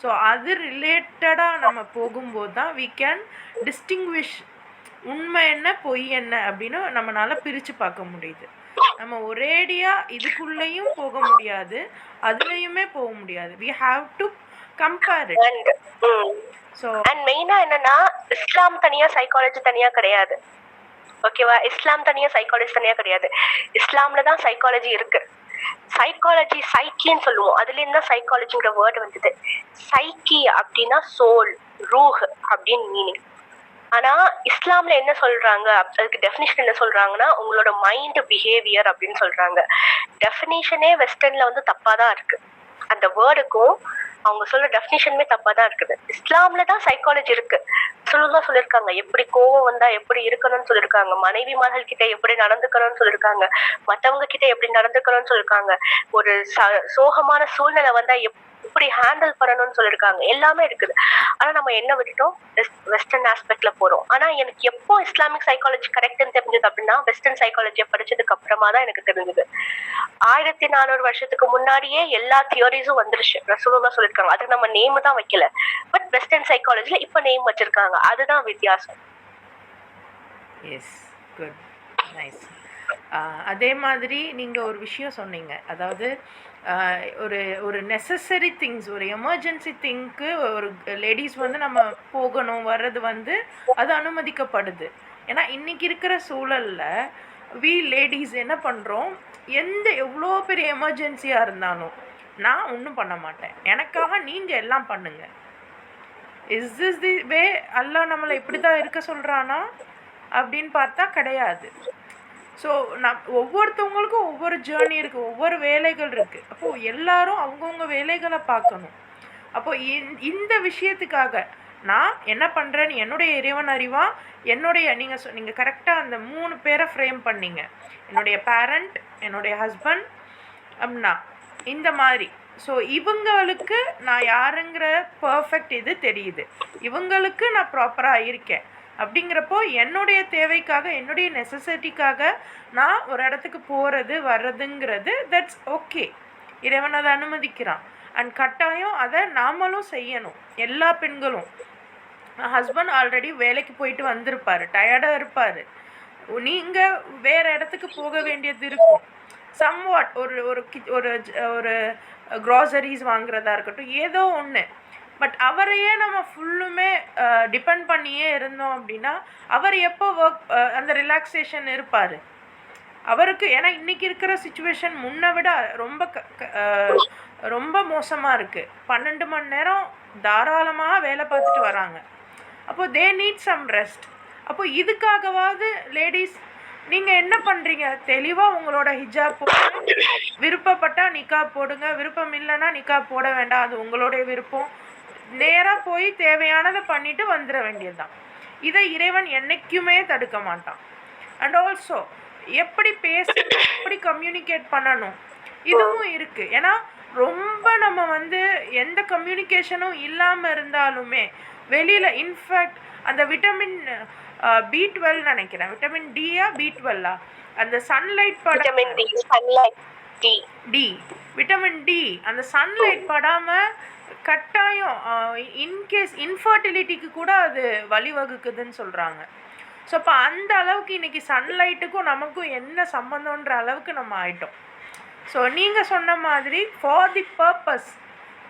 ஸோ அது ரிலேட்டடாக நம்ம போகும்போது தான் வி கேன் டிஸ்டிங்விஷ் உண்மை என்ன பொய் என்ன அப்படின்னு நம்மளால் பிரித்து பார்க்க முடியுது. நம்ம ஒரேடியாக இதுக்குள்ளேயும் போக முடியாது, அதுலேயுமே போக முடியாது. We have to compare it.
So and மெயினாக என்னன்னா, இஸ்லாம் தனியாக சைக்காலஜி தனியாக கிடையாது. ஓகேவா? இஸ்லாம் தனியா சைக்காலஜி தனியா கிடையாது. இஸ்லாம்ல தான் சைக்காலஜி இருக்கு. சைக்காலஜி சைக்கின்னு சொல்லுவோம், அதுல இருந்து தான் சைக்காலஜிங்கிற வேர்டு வந்தது. சைக்கி அப்படின்னா சோல், ரூஹ் அப்படின்னு மீனிங். ஆனா இஸ்லாம்ல என்ன சொல்றாங்க, அதுக்கு டெஃபினிஷன் என்ன சொல்றாங்கன்னா உங்களோட மைண்ட் பிஹேவியர் அப்படின்னு சொல்றாங்க. டெஃபினிஷனே வெஸ்டர்ன்ல தப்பாதான் இருக்கு. அந்த வேர்டுக்கும் அவங்க சொல்ற டெஃபினிஷனுமே தப்பா தான் இருக்குது. இஸ்லாம்ல தான் சைக்காலஜி இருக்கு. சொல்லிருக்காங்க எப்படி கோவம் வந்தா எப்படி இருக்கணும்னு சொல்லிருக்காங்க, மனைவிமார்கள் கிட்ட எப்படி நடந்துக்கணும்னு சொல்லிருக்காங்க, மத்தவங்க கிட்ட எப்படி நடந்துக்கணும்னு சொல்லிருக்காங்க, ஒரு சோகமான சூழ்நிலை வந்தா எப்படி ஹேண்டில் பண்ணணும்னு சொல்லிருக்காங்க. எல்லாமே இருக்குது. ஆனா நம்ம என்ன விட்டுட்டோம், வெஸ்டர்ன் ஆஸ்பெக்ட்ல போறோம். ஆனா எனக்கு எப்போ இஸ்லாமிக் சைக்காலஜி கரெக்ட்னு தெரிஞ்சது அப்படின்னா வெஸ்டர்ன் சைக்காலஜியை படிச்சதுக்கு அப்புறமா தான் எனக்கு தெரிஞ்சது. 1400 வருஷத்துக்கு முன்னாடியே எல்லா தியரிஸும் வந்துருச்சு. ரசூலுல்லாஹ் சொல்லிருக்காங்க. அதுக்கு நம்ம நேம் தான் வைக்கல. பட் வெஸ்டர்ன் சைக்காலஜில இப்ப நேம் வச்சிருக்காங்க. அதுதான் வித்தியாசம்.
Yes, good, nice. அதே மாதிரி நீங்கள் ஒரு விஷயம் சொன்னீங்க, அதாவது ஒரு ஒரு நெசசரி திங்ஸ், ஒரு எமர்ஜென்சி திங்க்கு ஒரு லேடிஸ் நம்ம போகணும் வர்றது அது அனுமதிக்கப்படுது. ஏன்னா இன்றைக்கி இருக்கிற சூழலில் வி லேடிஸ் என்ன பண்ணுறோம், எவ்வளோ பெரிய எமர்ஜென்சியாக இருந்தாலும் நான் ஒன்றும் பண்ண மாட்டேன், எனக்காக நீங்கள் எல்லாம் பண்ணுங்க. இஸ் திஸ் தி வே அல்லாஹ் நம்மளை இப்படி தான் இருக்க சொல்கிறானா அப்படின்னு பார்த்தா கிடையாது. ஸோ ஒவ்வொருத்தவங்களுக்கும் ஒவ்வொரு ஜேர்னி இருக்குது, ஒவ்வொரு வேலைகள் இருக்குது. அப்போது எல்லாரும் அவங்கவுங்க வேலைகளை பார்க்கணும். அப்போது இந்த விஷயத்துக்காக நான் என்ன பண்ணுறேன்னு என்னுடைய இறைவன் அறிவா, என்னுடைய நீங்கள் கரெக்டாக அந்த 3 பேரை ஃப்ரேம் பண்ணீங்க, என்னுடைய பேரண்ட், என்னுடைய ஹஸ்பண்ட் அப்படின்னா இந்த மாதிரி. ஸோ இவங்களுக்கு நான் யாருங்கிற பர்ஃபெக்ட் இது தெரியுது, இவங்களுக்கு நான் ப்ராப்பராக இருக்கேன். அப்படிங்கிறப்போ என்னுடைய தேவைக்காக, என்னுடைய நெசசிட்டிக்காக நான் ஒரு இடத்துக்கு போகிறது வர்றதுங்கிறது தட்ஸ் ஓகே. இறைவன் அதை அனுமதிக்கிறான். அண்ட் கட்டாயம் அதை நாமளும் செய்யணும். எல்லா பெண்களும், ஹஸ்பண்ட் ஆல்ரெடி வேலைக்கு போயிட்டு வந்திருப்பார், டயர்டாக இருப்பார், நீங்கள் வேறு இடத்துக்கு போக வேண்டியது இருக்கும். சம்வாட் ஒரு ஒரு ஒரு க்ராசரிஸ் வாங்குறதா இருக்கட்டும், ஏதோ ஒன்று. பட் அவரையே நம்ம ஃபுல்லுமே டிபெண்ட் பண்ணியே இருந்தோம் அப்படின்னா அவர் எப்போ ஒர்க் அந்த ரிலாக்ஸேஷன் இருப்பார் அவருக்கு? ஏன்னா இன்றைக்கி இருக்கிற சுச்சுவேஷன் முன்னை விட ரொம்ப மோசமாக இருக்குது. 12 மணி நேரம் தாராளமாக வேலை பார்த்துட்டு வராங்க. அப்போது தே நீட் சம் ரெஸ்ட். அப்போது இதுக்காகவாவது லேடிஸ் நீங்கள் என்ன பண்ணுறீங்க? தெளிவாக உங்களோட ஹிஜாப் போடுங்க, விருப்பப்பட்டால் நிக்காப் போடுங்க, விருப்பம் இல்லைன்னா நிக்காப் போட வேண்டாம், அது உங்களுடைய விருப்பம். நேராக போய் தேவையானதை பண்ணிவிட்டு வந்துட வேண்டியது தான். இதை இறைவன் என்றைக்குமே தடுக்க மாட்டான். அண்ட் ஆல்சோ எப்படி பேசணும், எப்படி கம்யூனிகேட் பண்ணணும், இதுவும் இருக்குது. ஏன்னா ரொம்ப நம்ம எந்த கம்யூனிகேஷனும் இல்லாமல் இருந்தாலுமே வெளியில் இன்ஃபேக்ட் அந்த விட்டமின் B12 நினைக்கிறேன், விட்டமின் டியா B12 அந்த சன்லைட் விட்டமின் டி அந்த சன்லைட் படாமல் கட்டாயம் இன்கேஸ் இன்ஃபர்டிலிட்டிக்கு கூட அது வழிவகுக்குதுன்னு சொல்கிறாங்க. ஸோ அப்போ அந்த அளவுக்கு இன்றைக்கி சன்லைட்டுக்கும் நமக்கும் என்ன சம்மந்தன்ற அளவுக்கு நம்ம ஆயிட்டோம். ஸோ நீங்கள் சொன்ன மாதிரி ஃபார் தி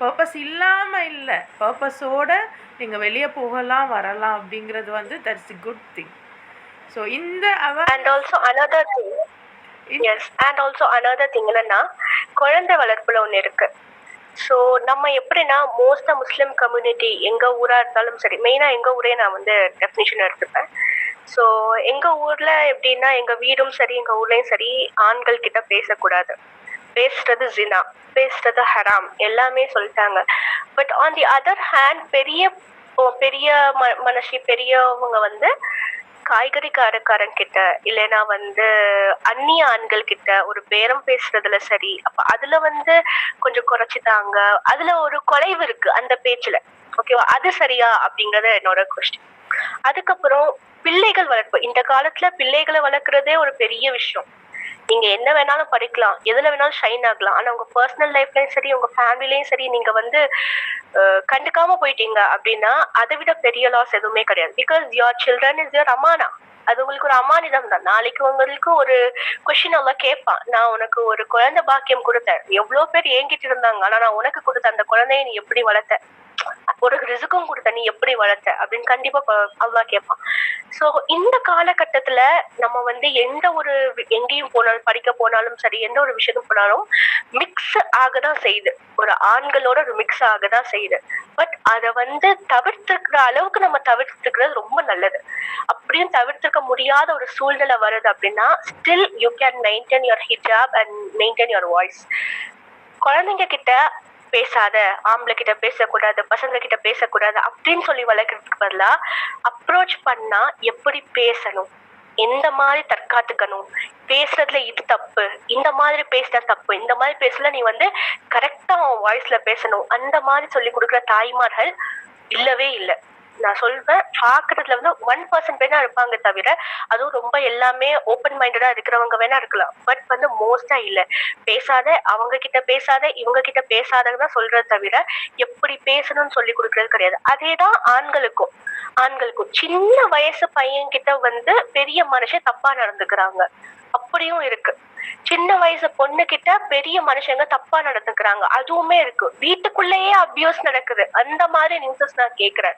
பர்பஸ் இல்லாமல் இல்லை, பர்பஸோடு நீங்கள் வெளியே போகலாம் வரலாம் அப்படிங்கிறது that's a good thing. So இந்த
and also another thing, yes, and also another thing என்னன்னா குழந்தை வளர்ப்புல ஒன்று இருக்கு. ஸோ நம்ம எப்படின்னா மோஸ்ட்டாக முஸ்லீம் கம்யூனிட்டி எங்கள் ஊராக இருந்தாலும் சரி, மெயினாக எங்கள் ஊரே நான் டெஃபினிஷன் எடுத்துப்பேன். ஸோ எங்கள் ஊரில் எப்படின்னா எங்கள் வீடும் சரி எங்கள் ஊர்லேயும் சரி ஆண்கள் கிட்ட பேசக்கூடாது, பேசுறது ஜினா, பேசுறது ஹராம், எல்லாமே சொல்லிட்டாங்க. But on the other hand பெரிய மனுஷி பெரியவங்க காய்கறி காரக்காரன் கிட்ட இல்லைன்னா அந்நிய ஆண்கள் கிட்ட ஒரு பேரம் பேசுறதுல சரி, அப்ப அதுல கொஞ்சம் குறைச்சிட்டாங்க, அதுல ஒரு குறைவு இருக்கு அந்த பேச்சுல. ஓகேவா? அது சரியா அப்படிங்கறது என்னோட கொஸ்டின். அதுக்கப்புறம் பிள்ளைகள் வளர்ப்பு. இந்த காலத்துல பிள்ளைகளை வளர்க்குறதே ஒரு பெரிய விஷயம். நீங்க என்ன வேணாலும் படிக்கலாம், எதுல வேணாலும் ஷைன் ஆகலாம், ஆனா உங்க பர்சனல் லைஃப்லயும் சரி உங்க ஃபேமிலிலயும் சரி நீங்க கண்டுக்காம போயிட்டீங்க அப்படின்னா அதை விட பெரிய லாஸ் எதுவுமே கிடையாது. Because your children is your அமானா. அது உங்களுக்கு ஒரு அமானிதம் தான். நாளைக்கு உங்களுக்கு ஒரு கொஸ்டின் எல்லாம் கேட்பான், நான் உனக்கு ஒரு குழந்தை பாக்கியம் கொடுத்தேன், எவ்வளவு பேர் ஏங்கிட்டு இருந்தாங்க, ஆனா நான் உனக்கு கொடுத்த அந்த குழந்தைய நீ எப்படி வளர்த்த, ஒரு ரிசுக்கும் கொடுத்த, நீ எப்படி வளர்த்த அப்படின்னு கண்டிப்பா அல்லாஹ் கேட்பான். சோ இந்த காலகட்டத்துல நம்ம எந்த ஒரு எங்கேயும் போனாலும் படிக்க போனாலும் சரி எந்த ஒரு விஷயத்தும் போனாலும் மிக்ஸ் ஆகதான் செய்யுது, ஒரு ஆண்களோட ஒரு மிக்ஸ் ஆகதான் செய்யுது. பட் அதை தவிர்த்துக்கிற அளவுக்கு நம்ம தவிர்த்துக்கிறது ரொம்ப நல்லது. அப்படியும் தவிர்த்துக்க முடியாத ஒரு சூழ்நிலை வருது அப்படின்னா still you can maintain your ஹிஜாப் அண்ட் மெயின்டைன் யுவர் வாய்ஸ். குழந்தைங்க கிட்ட பேசாத, ஆம்பளை கிட்ட பேசக்கூடாது, பசங்க கிட்ட பேசக்கூடாது அப்படின்னு சொல்லி வளர்க்கறதுக்கு பதிலா அப்ரோச் பண்ணா எப்படி பேசணும், எந்த மாதிரி தற்காத்துக்கணும், பேசுறதுல இது தப்பு, இந்த மாதிரி பேசுற தப்பு, இந்த மாதிரி பேசல நீ கரெக்டா வாய்ஸ்ல பேசணும், அந்த மாதிரி சொல்லி கொடுக்குற தாய்மார்கள் இல்லவே இல்லை. நான் சொல்வேன், பாக்குறதுல 1% பேர் தான் இருப்பாங்க தவிர, அதுவும் ரொம்ப எல்லாமே ஓப்பன் மைண்டடா இருக்கிறவங்க வேணா இருக்கலாம். பட் மோஸ்டா இல்ல. பேசாத, அவங்க கிட்ட பேசாத, இவங்க கிட்ட பேசாததான் சொல்றது தவிர எப்படி பேசணும்னு சொல்லி கொடுக்கறது கிடையாது. அதேதான் ஆண்களுக்கும் சின்ன வயசு பையன் கிட்ட பெரிய மனுஷன் தப்பா நடந்துக்கிறாங்க, அப்படியும் இருக்கு. சின்ன வயசு பொண்ணு கிட்ட பெரிய மனுஷங்க தப்பா நடந்துக்கிறாங்க, அதுவுமே இருக்கு. வீட்டுக்குள்ளேயே அபியூஸ் நடக்குது, அந்த மாதிரி நியூஸஸ் நான் கேக்குறேன்.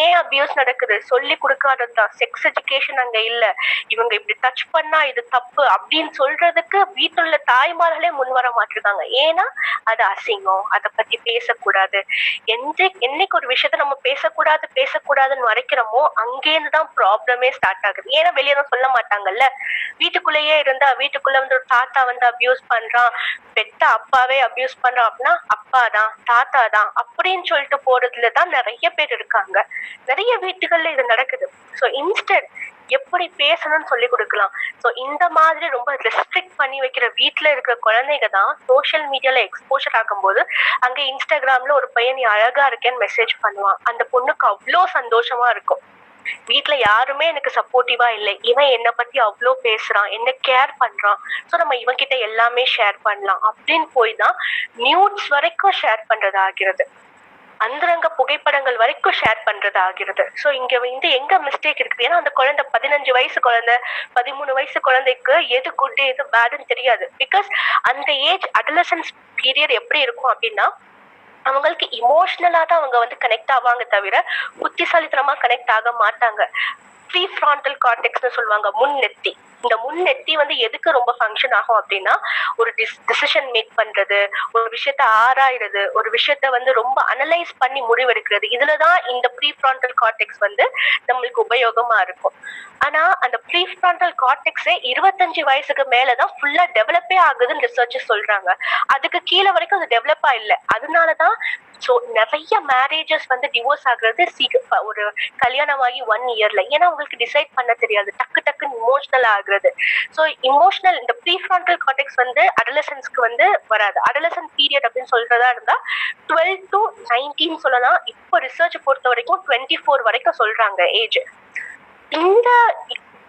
ஏன் அபியூஸ் நடக்குது? சொல்லி கொடுக்காததுதான். செக்ஸ் எஜுகேஷன் அங்க இல்ல, இவங்க இப்படி டச் பண்ணா இது தப்பு அப்படின்னு சொல்றதுக்கு வீட்டுள்ள தாய்மார்களே முன் வர மாட்டிருக்காங்க. ஏன்னா அது அசிங்கம், அதை பத்தி பேசக்கூடாது. என்னைக்கு ஒரு விஷயத்த நம்ம பேசக்கூடாதுன்னு வரைக்கிறோமோ அங்கேருந்துதான் ப்ராப்ளமே ஸ்டார்ட் ஆகுது. ஏன்னா வெளியே தான் சொல்ல மாட்டாங்கல்ல. வீட்டுக்குள்ளேயே இருந்தா, வீட்டுக்குள்ள ஒரு தாத்தா அபியூஸ் பண்றான், பெத்த அப்பாவே அபியூஸ் பண்றான் அப்படின்னா அப்பா தான் தாத்தா தான் அப்படின்னு சொல்லிட்டு போறதுலதான் நிறைய பேர் இருக்காங்க. நிறைய வீட்டுகள்ல இது நடக்குது. ஸோ இன்ஸ்டன்ட் எப்படி பேசணும்னு சொல்லி கொடுக்கலாம். ஸோ இந்த மாதிரி ரொம்ப ரெஸ்ட்ரிக்ட் பண்ணி வைக்கிற வீட்ல இருக்கிற குழந்தைங்க தான் சோஷியல் மீடியால எக்ஸ்போஷர் ஆகும்போது அங்க இன்ஸ்டாகிராம்ல ஒரு பையன் நீ அழகா இருக்கேன்னு மெசேஜ் பண்ணுவான். அந்த பொண்ணுக்கு அவ்வளோ சந்தோஷமா இருக்கும். வீட்ல யாருமே எனக்கு சப்போர்ட்டிவா இல்லை, இவன் என்னை பத்தி அவ்வளோ பேசுறான், என்ன கேர் பண்றான், ஸோ நம்ம இவன் கிட்ட எல்லாமே ஷேர் பண்ணலாம் அப்படின்னு போய் தான் நியூஸ் வரைக்கும் ஷேர் பண்றது ஆகிறது. அந்தரங்க புகைப்படங்கள் வரைக்கும் ஷேர் பண்றது ஆகிறது. ஸோ இங்க வந்து எங்க மிஸ்டேக் இருக்குது? ஏன்னா அந்த குழந்தை 15 வயசு குழந்தை, 13 வயசு குழந்தைக்கு எது குட் எது பேடுன்னு தெரியாது. பிகாஸ் அந்த ஏஜ் அடலசன்ஸ் பீரியட் எப்படி இருக்கும் அப்படின்னா அவங்களுக்கு இமோஷனலா தான் அவங்க வந்து கனெக்ட் ஆவாங்க தவிர புத்திசாலித்தனமா கனெக்ட் ஆக மாட்டாங்க. ப்ரீஃப்ரான்டல் கார்டெக்ஸ்னு சொல்லுவாங்க, முன்னெத்தி. இந்த முன்னெத்தி வந்து எதுக்கு ரொம்ப ஃபங்க்ஷன் ஆகும் அப்படின்னா ஒரு டிசிஷன் மேக் பண்றது, ஒரு விஷயத்த ஆராயிறது, ஒரு விஷயத்த வந்து ரொம்ப அனலைஸ் பண்ணி முடிவெடுக்கிறது. இதுலதான் இந்த ப்ரீஃப்ரான்டல் கார்டெக்ஸ் வந்து நம்மளுக்கு உபயோகமா இருக்கும். ஆனா அந்த ப்ரீஃப்ரான்டல் கார்டெக்ஸே 25 வயசுக்கு மேலதான் ஃபுல்லா டெவலப்பே ஆகுதுன்னு ரிசர்ச் சொல்றாங்க. அதுக்கு கீழே வரைக்கும் அது டெவலப்பா இல்லை. அதனாலதான் ஸோ நிறைய மேரேஜஸ் வந்து டிவோர்ஸ் ஆகுறது ஒரு கல்யாணமாகி 1 இயர்ல. ஏன்னா உங்களுக்கு டிசைட் பண்ண தெரியாது, டக்கு டக்குன்னு இமோஷனல் ஆகுறது. ஸோ இமோஷனல் இந்த ப்ரீஃப்ரான்டல் கார்டெக்ஸ் வந்து அடலசன்ஸ்க்கு வந்து வராது. அடலசன் பீரியட் அப்படின்னு சொல்றதா இருந்தா 12 to 19 சொல்லலாம். இப்போ ரிசர்ச் பொறுத்த வரைக்கும் 24 வரைக்கும் சொல்றாங்க ஏஜ். இந்த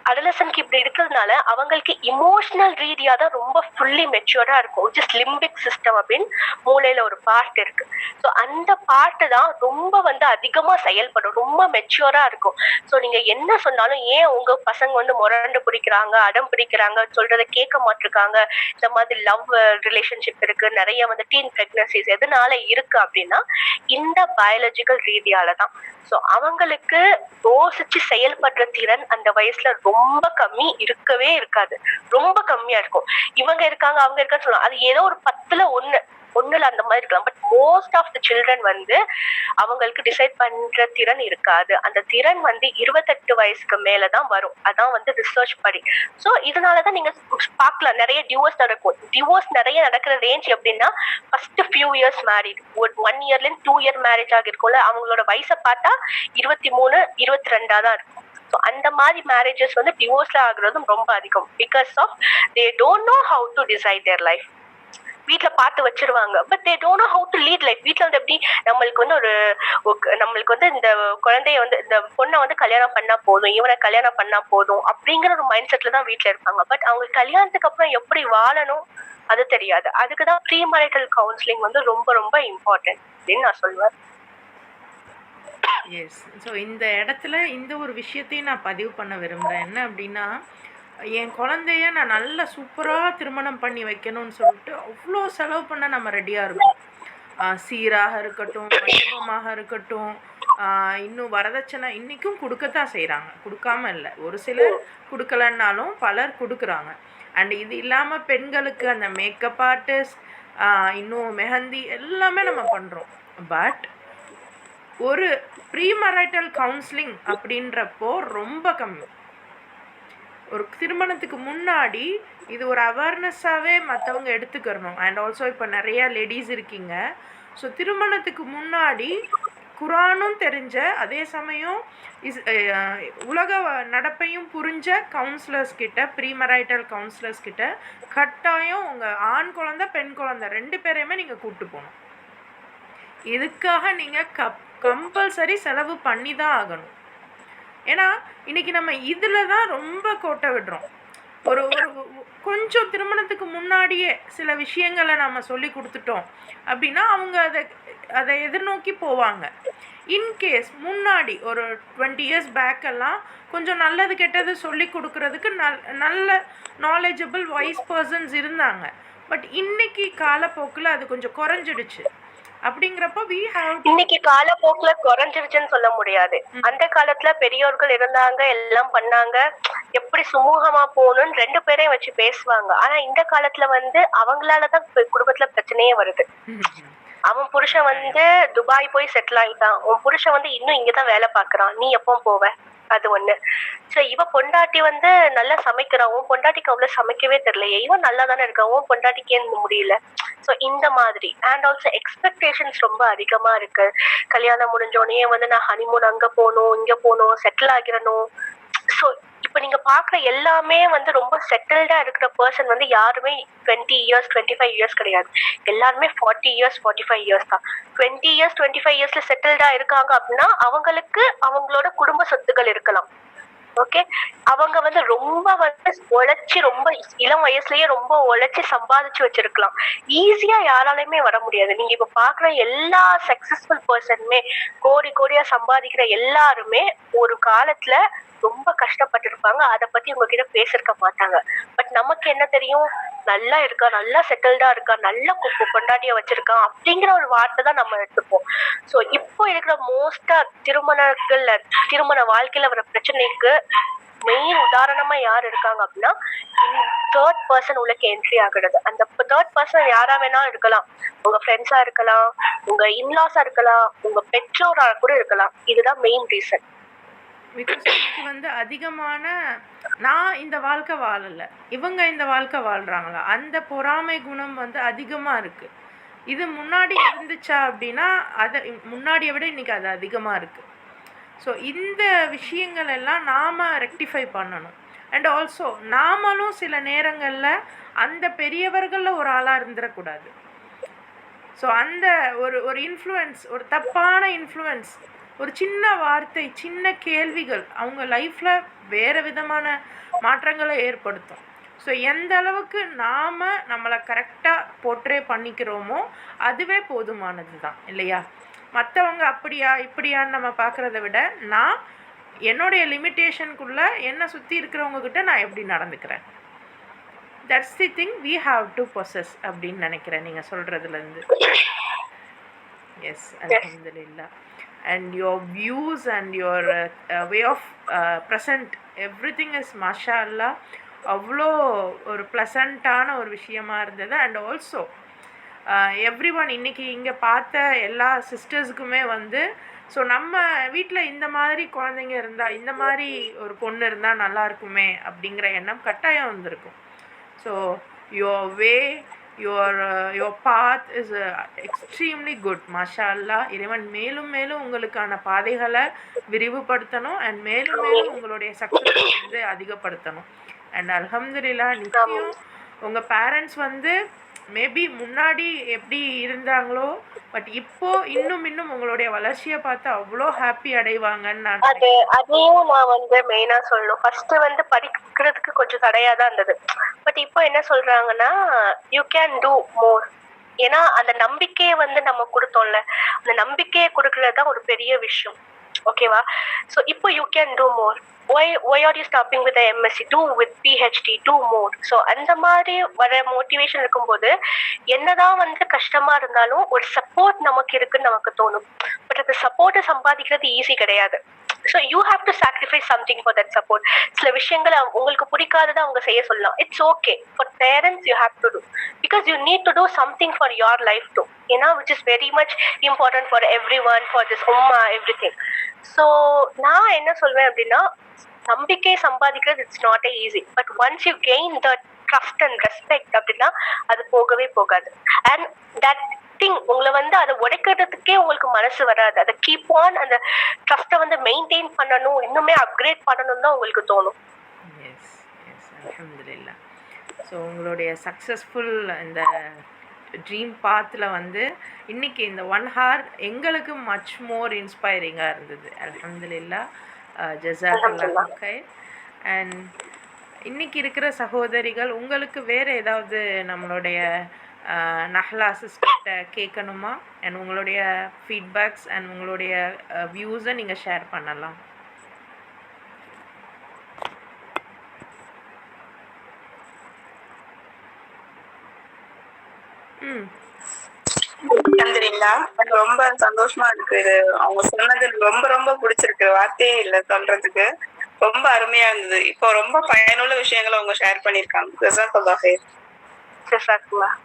அடலசன்க்கு இப்படி இருக்கிறதுனால அவங்களுக்கு இமோஷனல் ரீதியா தான் ரொம்ப ஃபுல்லி மெச்சூர்டா இருக்கும். ஜஸ்ட் லிம்பிக் சிஸ்டம் அப்படின்னு மூளையில ஒரு பார்ட் இருக்கு. ஸோ அந்த பார்ட்டு தான் ரொம்ப வந்து அதிகமா செயல்படும், ரொம்ப மெச்சூரா இருக்கும். ஸோ நீங்க என்ன சொன்னாலும் ஏன் உங்க பசங்க வந்து முரண்டு பிடிக்கிறாங்க, அடம் பிடிக்கிறாங்க, சொல்றதை கேட்க மாட்டிருக்காங்க, இந்த மாதிரி லவ் ரிலேஷன்ஷிப் இருக்கு, நிறைய வந்து டீன் பிரெக்னன்சிஸ் எதனால இருக்கு அப்படின்னா இந்த பயாலஜிக்கல் ரீதியால தான். ஸோ அவங்களுக்கு யோசிச்சு செயல்படுற திறன் அந்த வயசுல ரொம்ப கம்மி, இருக்கவே இருக்காது, ரொம்ப கம்மியா இருக்கும். இவங்க இருக்காங்க அவங்க இருக்கான்னு சொல்லலாம், அது ஏதோ ஒரு 10ல 1 அந்த மாதிரி இருக்கலாம். But most of the children வந்து அவங்களுக்கு டிசைட் பண்ற திறன் இருக்காது. அந்த திறன் வந்து 28 வயசுக்கு மேலதான் வரும். அதான் வந்து ரிசர்ச் படி. ஸோ இதனாலதான் நீங்க பார்க்கலாம் நிறைய டிவோர்ஸ் நடக்கும். டிவோர்ஸ் நிறைய நடக்கிற ரேஞ்ச் எப்படின்னா ஃபர்ஸ்ட் ஃபியூ இயர்ஸ் மேரிட், 1 இயர்ல 2 இயர் மேரேஜ் ஆகிருக்கும்ல, அவங்களோட வயசை பார்த்தா 23 22 தான் இருக்கும். ஸோ அந்த மாதிரி மேரேஜஸ் வந்து டிவோர்ஸ்ல ஆகுறதும் ரொம்ப அதிகம். Because of they don't know how to decide their life. வீட்டுல பார்த்து வச்சிருவாங்க, but they don't know how to lead life. வீட்டுல வந்து எப்படி நம்மளுக்கு வந்து நம்மளுக்கு வந்து இந்த குழந்தைய வந்து இந்த பொண்ணை வந்து கல்யாணம் பண்ணா போதும், இவனை கல்யாணம் பண்ணா போதும் அப்படிங்கிற ஒரு மைண்ட் செட்ல தான் வீட்டுல இருப்பாங்க. பட் அவங்க கல்யாணத்துக்கு அப்புறம் எப்படி வாழணும் அது தெரியாது. அதுக்குதான் ப்ரீ மேரிட்டல் கவுன்சிலிங் வந்து ரொம்ப ரொம்ப இம்பார்ட்டன்ட் அப்படின்னு நான் சொல்லுவேன்.
எஸ். ஸோ இந்த இடத்துல இந்த ஒரு விஷயத்தையும் நான் பதிவு பண்ண விரும்புகிறேன். என்ன அப்படின்னா என் குழந்தைய நான் நல்லா சூப்பராக திருமணம் பண்ணி வைக்கணும்னு சொல்லிட்டு அவ்வளோ செலவு பண்ண நம்ம ரெடியாக இருக்கோம். சீராக இருக்கட்டும், மண்டபமாக இருக்கட்டும், இன்னும் வரதட்சணை இன்றைக்கும் கொடுக்கத்தான் செய்கிறாங்க, கொடுக்காம இல்லை. ஒரு சிலர் கொடுக்கலன்னாலும் பலர் கொடுக்குறாங்க. அண்ட் இது இல்லாமல் பெண்களுக்கு அந்த மேக்கப் ஆர்டிஸ்ட், இன்னும் மெஹந்தி எல்லாமே நம்ம பண்ணுறோம். பட் ஒரு ப்ரீமரைட்டல் கவுன்சிலிங் அப்படின்றப்போ ரொம்ப கம்மி. ஒரு திருமணத்துக்கு முன்னாடி இது ஒரு அவேர்னஸாகவே மற்றவங்க எடுத்துக்கிறணும். அண்ட் ஆல்சோ இப்போ நிறையா லேடிஸ் இருக்கீங்க. ஸோ திருமணத்துக்கு முன்னாடி குரானும் தெரிஞ்ச, அதே சமயம் உலக நடப்பையும் புரிஞ்ச கவுன்சிலர்ஸ் கிட்ட, ப்ரீமரைட்டல் கவுன்சிலர்ஸ் கிட்ட கட்டாயம் உங்கள் ஆண் குழந்தை பெண் குழந்தை 2 பேரையுமே நீங்கள் கூப்பிட்டு போகணும். இதுக்காக நீங்கள் கம்பல்சரி செலவு பண்ணி தான் ஆகணும். ஏன்னா இன்றைக்கி நம்ம இதில் தான் ரொம்ப கோட்டை விடுறோம். ஒரு கொஞ்சம் திருமணத்துக்கு முன்னாடியே சில விஷயங்களை நம்ம சொல்லி கொடுத்துட்டோம் அப்படின்னா அவங்க அதை எதிர்நோக்கி போவாங்க. இன்கேஸ் முன்னாடி ஒரு 20 இயர்ஸ் பேக்கெல்லாம் கொஞ்சம் நல்லது கெட்டது சொல்லி கொடுக்கறதுக்கு நல்ல நாலேஜபிள் வைஸ் பர்சன்ஸ் இருந்தாங்க. பட் இன்னைக்கு காலப்போக்கில் அது கொஞ்சம் குறைஞ்சிடுச்சு. அப்படிங்கிறப்ப
இன்னைக்கு காலப்போக்குல குறைஞ்சிருச்சுன்னு சொல்ல முடியாது. அந்த காலத்துல பெரியோர்கள் இருந்தாங்க, எல்லாம் பண்ணாங்க, எப்படி சுமூகமா போகணும்னு 2 பேரையும் வச்சு பேசுவாங்க. ஆனா இந்த காலத்துல வந்து அவங்களாலதான் குடும்பத்துல பிரச்சனையே வருது. அவன் புருஷன் வந்து துபாய் போய் செட்டில் ஆயிட்டான், உன் புருஷன் வந்து இன்னும் இங்கதான் வேலை பாக்குறான், நீ எப்போ போவ? அது ஒண்ணு. சோ இவ பொண்டாட்டி வந்து நல்லா சமைக்கிறான், உன் பொண்டாட்டிக்கு அவ்வளவு சமைக்கவே தெரியலையே, இவன் நல்லா தானே இருக்கான், உன் பொண்டாட்டிக்கே முடியல. ஸோ இந்த மாதிரி அண்ட் ஆல்சோ எக்ஸ்பெக்டேஷன்ஸ் ரொம்ப அதிகமா இருக்கு. கல்யாணம் முடிஞ்சோடனே வந்து நான் ஹனிமூன் அங்க போகணும், இங்க போகணும், செட்டில் ஆகிடணும். ஸோ இப்ப நீங்க பாக்குற எல்லாமே வந்து ரொம்ப செட்டில்டா இருக்கிற பர்சன் வந்து யாருமே 20 இயர்ஸ் 25 இயர்ஸ் கிடையாது. எல்லாருமே 40 இயர்ஸ் 45 இயர்ஸ் தான். 20 இயர்ஸ் 25 இயர்ஸ்ல செட்டில்டா இருக்காங்க அப்படின்னா அவங்களுக்கு அவங்களோட குடும்ப சொத்துக்கள் இருக்கலாம். ஓகே, அவங்க வந்து ரொம்ப வந்து உழைச்சி ரொம்ப இளம் வயசுலயே ரொம்ப உழைச்சி சம்பாதிச்சு வச்சிருக்கலாம். ஈஸியா யாராலையுமே வர முடியாது. நீங்க இப்ப பாக்குற எல்லா சக்சஸ்ஃபுல் பர்சனுமே கோடி கோடியா சம்பாதிக்கிற எல்லாருமே ஒரு காலத்துல ரொம்ப கஷ்டப்பட்டு இருப்பாங்க. அதை பத்தி உங்ககிட்ட பேசிருக்க மாட்டாங்க. பட் நமக்கு என்ன தெரியும், நல்லா இருக்கா, நல்லா செட்டில்டா இருக்கா, நல்ல பொண்டாட்டிய வச்சிருக்கான் அப்படிங்கிற ஒரு வார்த்தை தான் நம்ம எடுத்துப்போம். சோ இப்போ இருக்கிற மோஸ்டா திருமண வாழ்க்கையில வர பிரச்சனைக்கு மெயின் உதாரணமா யார் இருக்காங்க அப்படின்னா தேர்ட் பர்சன் உள்ளக்கு என்ட்ரி ஆகுறது. அந்த தேர்ட் பர்சன் யாரா வேணா இருக்கலாம். உங்க ஃப்ரெண்ட்ஸா இருக்கலாம், உங்க இன்லாஸா இருக்கலாம், உங்க பெற்றோரா கூட இருக்கலாம். இதுதான் மெயின் ரீசன்.
பிகாஸ் இன்னைக்கு வந்து அதிகமான நான் இந்த வாழ்க்கை வாழலை, இவங்க இந்த வாழ்க்கை வாழ்கிறாங்களா, அந்த பொறாமை குணம் வந்து அதிகமாக இருக்குது. இது முன்னாடி இருந்துச்சா அப்படின்னா அதை முன்னாடியை விட இன்றைக்கி அது அதிகமாக இருக்குது. ஸோ இந்த விஷயங்கள் எல்லாம் நாம் ரெக்டிஃபை பண்ணணும். அண்ட் ஆல்சோ நாமளும் சில நேரங்களில் அந்த பெரியவர்களில் ஒரு ஆளாக இருந்துடக்கூடாது. ஸோ அந்த ஒரு இன்ஃப்ளூயன்ஸ், ஒரு தப்பான இன்ஃப்ளூயன்ஸ், ஒரு சின்ன வார்த்தை, சின்ன கேள்விகள் அவங்க லைஃப்பில் வேறு விதமான மாற்றங்களை ஏற்படுத்தும். ஸோ எந்த அளவுக்கு நாம் நம்மளை கரெக்டாக போர்ட்ரே பண்ணிக்கிறோமோ அதுவே போதுமானது தான் இல்லையா? மற்றவங்க அப்படியா இப்படியான்னு நம்ம பார்க்குறத விட நான் என்னுடைய லிமிட்டேஷனுக்குள்ளே என்னை சுற்றி இருக்கிறவங்கக்கிட்ட நான் எப்படி நடந்துக்கிறேன், that's the thing we have to possess அப்படின்னு நினைக்கிறேன் நீங்கள் சொல்கிறதுலேருந்து. எஸ், அல்ஹம்துலில்லாஹ். And your views and your way of present, everything is mashallah அவ்வளோ ஒரு ப்ளசண்ட்டான ஒரு விஷயமா இருந்தது. அண்ட் ஆல்சோ எவ்ரி ஒன் இன்றைக்கி இங்கே பார்த்த எல்லா சிஸ்டர்ஸுக்குமே வந்து ஸோ நம்ம வீட்டில் இந்த மாதிரி குழந்தைங்க இருந்தால், இந்த மாதிரி ஒரு பொண்ணு இருந்தால் நல்லா இருக்குமே அப்படிங்கிற எண்ணம் கட்டாயம் வந்திருக்கும். So your way, your path is extremely good. மாஷா அல்லாஹ். இறைவன் மேலும் மேலும் உங்களுக்கான பாதைகளை விரிவுபடுத்தணும் அண்ட் மேலும் மேலும் உங்களுடைய சக்ஸஸ் வந்து அதிகப்படுத்தணும். அண்ட் அல்ஹம்துலில்லாஹ், நிச்சயம் உங்கள் பேரண்ட்ஸ் வந்து மேபி முன்னாடி எப்படி இருந்தாங்களோ பட் இப்போ இன்னும் உங்களுடைய வளர்ச்சியை பார்த்து அவ்வளோ ஹாப்பி அடைவாங்கன்னு நான்
அதையும் நான் வந்து மெயினா சொல்லணும். ஃபர்ஸ்ட் வந்து படிக்கிறதுக்கு கொஞ்சம் தடையா தான் இருந்தது. பட் இப்போ என்ன சொல்றாங்கன்னா யூ கேன் டூ மோர். ஏன்னா அந்த நம்பிக்கையை வந்து நம்ம கொடுத்தோம்ல, அந்த நம்பிக்கையை கொடுக்கறது தான் ஒரு பெரிய விஷயம். ஓகேவா? ஸோ இப்போ you can do more. why are you stopping with the MSc? do with PhD, do more. So அந்த மாதிரி வர மோட்டிவேஷன் இருக்கும்போது என்னதான் வந்து கஷ்டமா இருந்தாலும் ஒரு சப்போர்ட் நமக்கு இருக்குன்னு நமக்கு தோணும். பட் அந்த சப்போர்ட்டை சம்பாதிக்கிறது ஈஸி கிடையாது. So you have to sacrifice something for that support. சில விஷயங்களை உங்களுக்கு பிடிக்காததை அவங்க செய்ய சொல்லலாம். It's okay. For parents you have to do because you need to do something for your life too. ஏன்னா which is very much important for everyone, for this உம்மா, everything. So நான் என்ன சொல்வேன் அப்படின்னா நம்பிக்கையை சம்பாதிக்கிறது it's not easy. But once you gain the trust and respect அப்படின்னா அது போகவே போகாது. அண்ட் தட் திங் உங்களை வந்து அதை உடைக்கிறதுக்கே உங்களுக்கு மனசு வராது. அதை கீப் ஆன் அந்த ட்ரஸ்ட்டை வந்து மெயின்டைன் பண்ணணும், இன்னுமே அப்கிரேட் பண்ணணும் தான் உங்களுக்கு தோணும்.
எஸ் எஸ், அல்ஹம்துலில்லாஹ். ஸோ உங்களுடைய சக்ஸஸ்ஃபுல் இந்த ட்ரீம் பாத்தில் வந்து இன்றைக்கி இந்த 1 hour எங்களுக்கு மச் மோர் இன்ஸ்பைரிங்காக இருந்தது. அல்ஹம்துலில்லாஹ். ஜஸாக்கல்லாஹு கைர். அண்ட் இன்றைக்கி இருக்கிற சகோதரிகள் உங்களுக்கு வேறு ஏதாவது நம்மளுடைய நஹ்லா சிஸ்டர்கிட்ட கேட்கணுமா? அண்ட் உங்களுடைய ஃபீட்பேக்ஸ் அண்ட் உங்களுடைய வியூஸை நீங்கள் ஷேர் பண்ணலாம்.
ரொம்ப சந்தோஷமா இருக்கு. இது அவங்க சொன்னது ரொம்ப ரொம்ப பிடிச்சிருக்கு. வார்த்தையே இல்லை சொல்றதுக்கு. ரொம்ப அருமையா இருந்தது. இப்போ ரொம்ப பயனுள்ள விஷயங்களை அவங்க ஷேர் பண்ணிருக்காங்க. ஜஸாக்கல்லாஹ் கைர்.
ஜஸாக்கல்லாஹ்.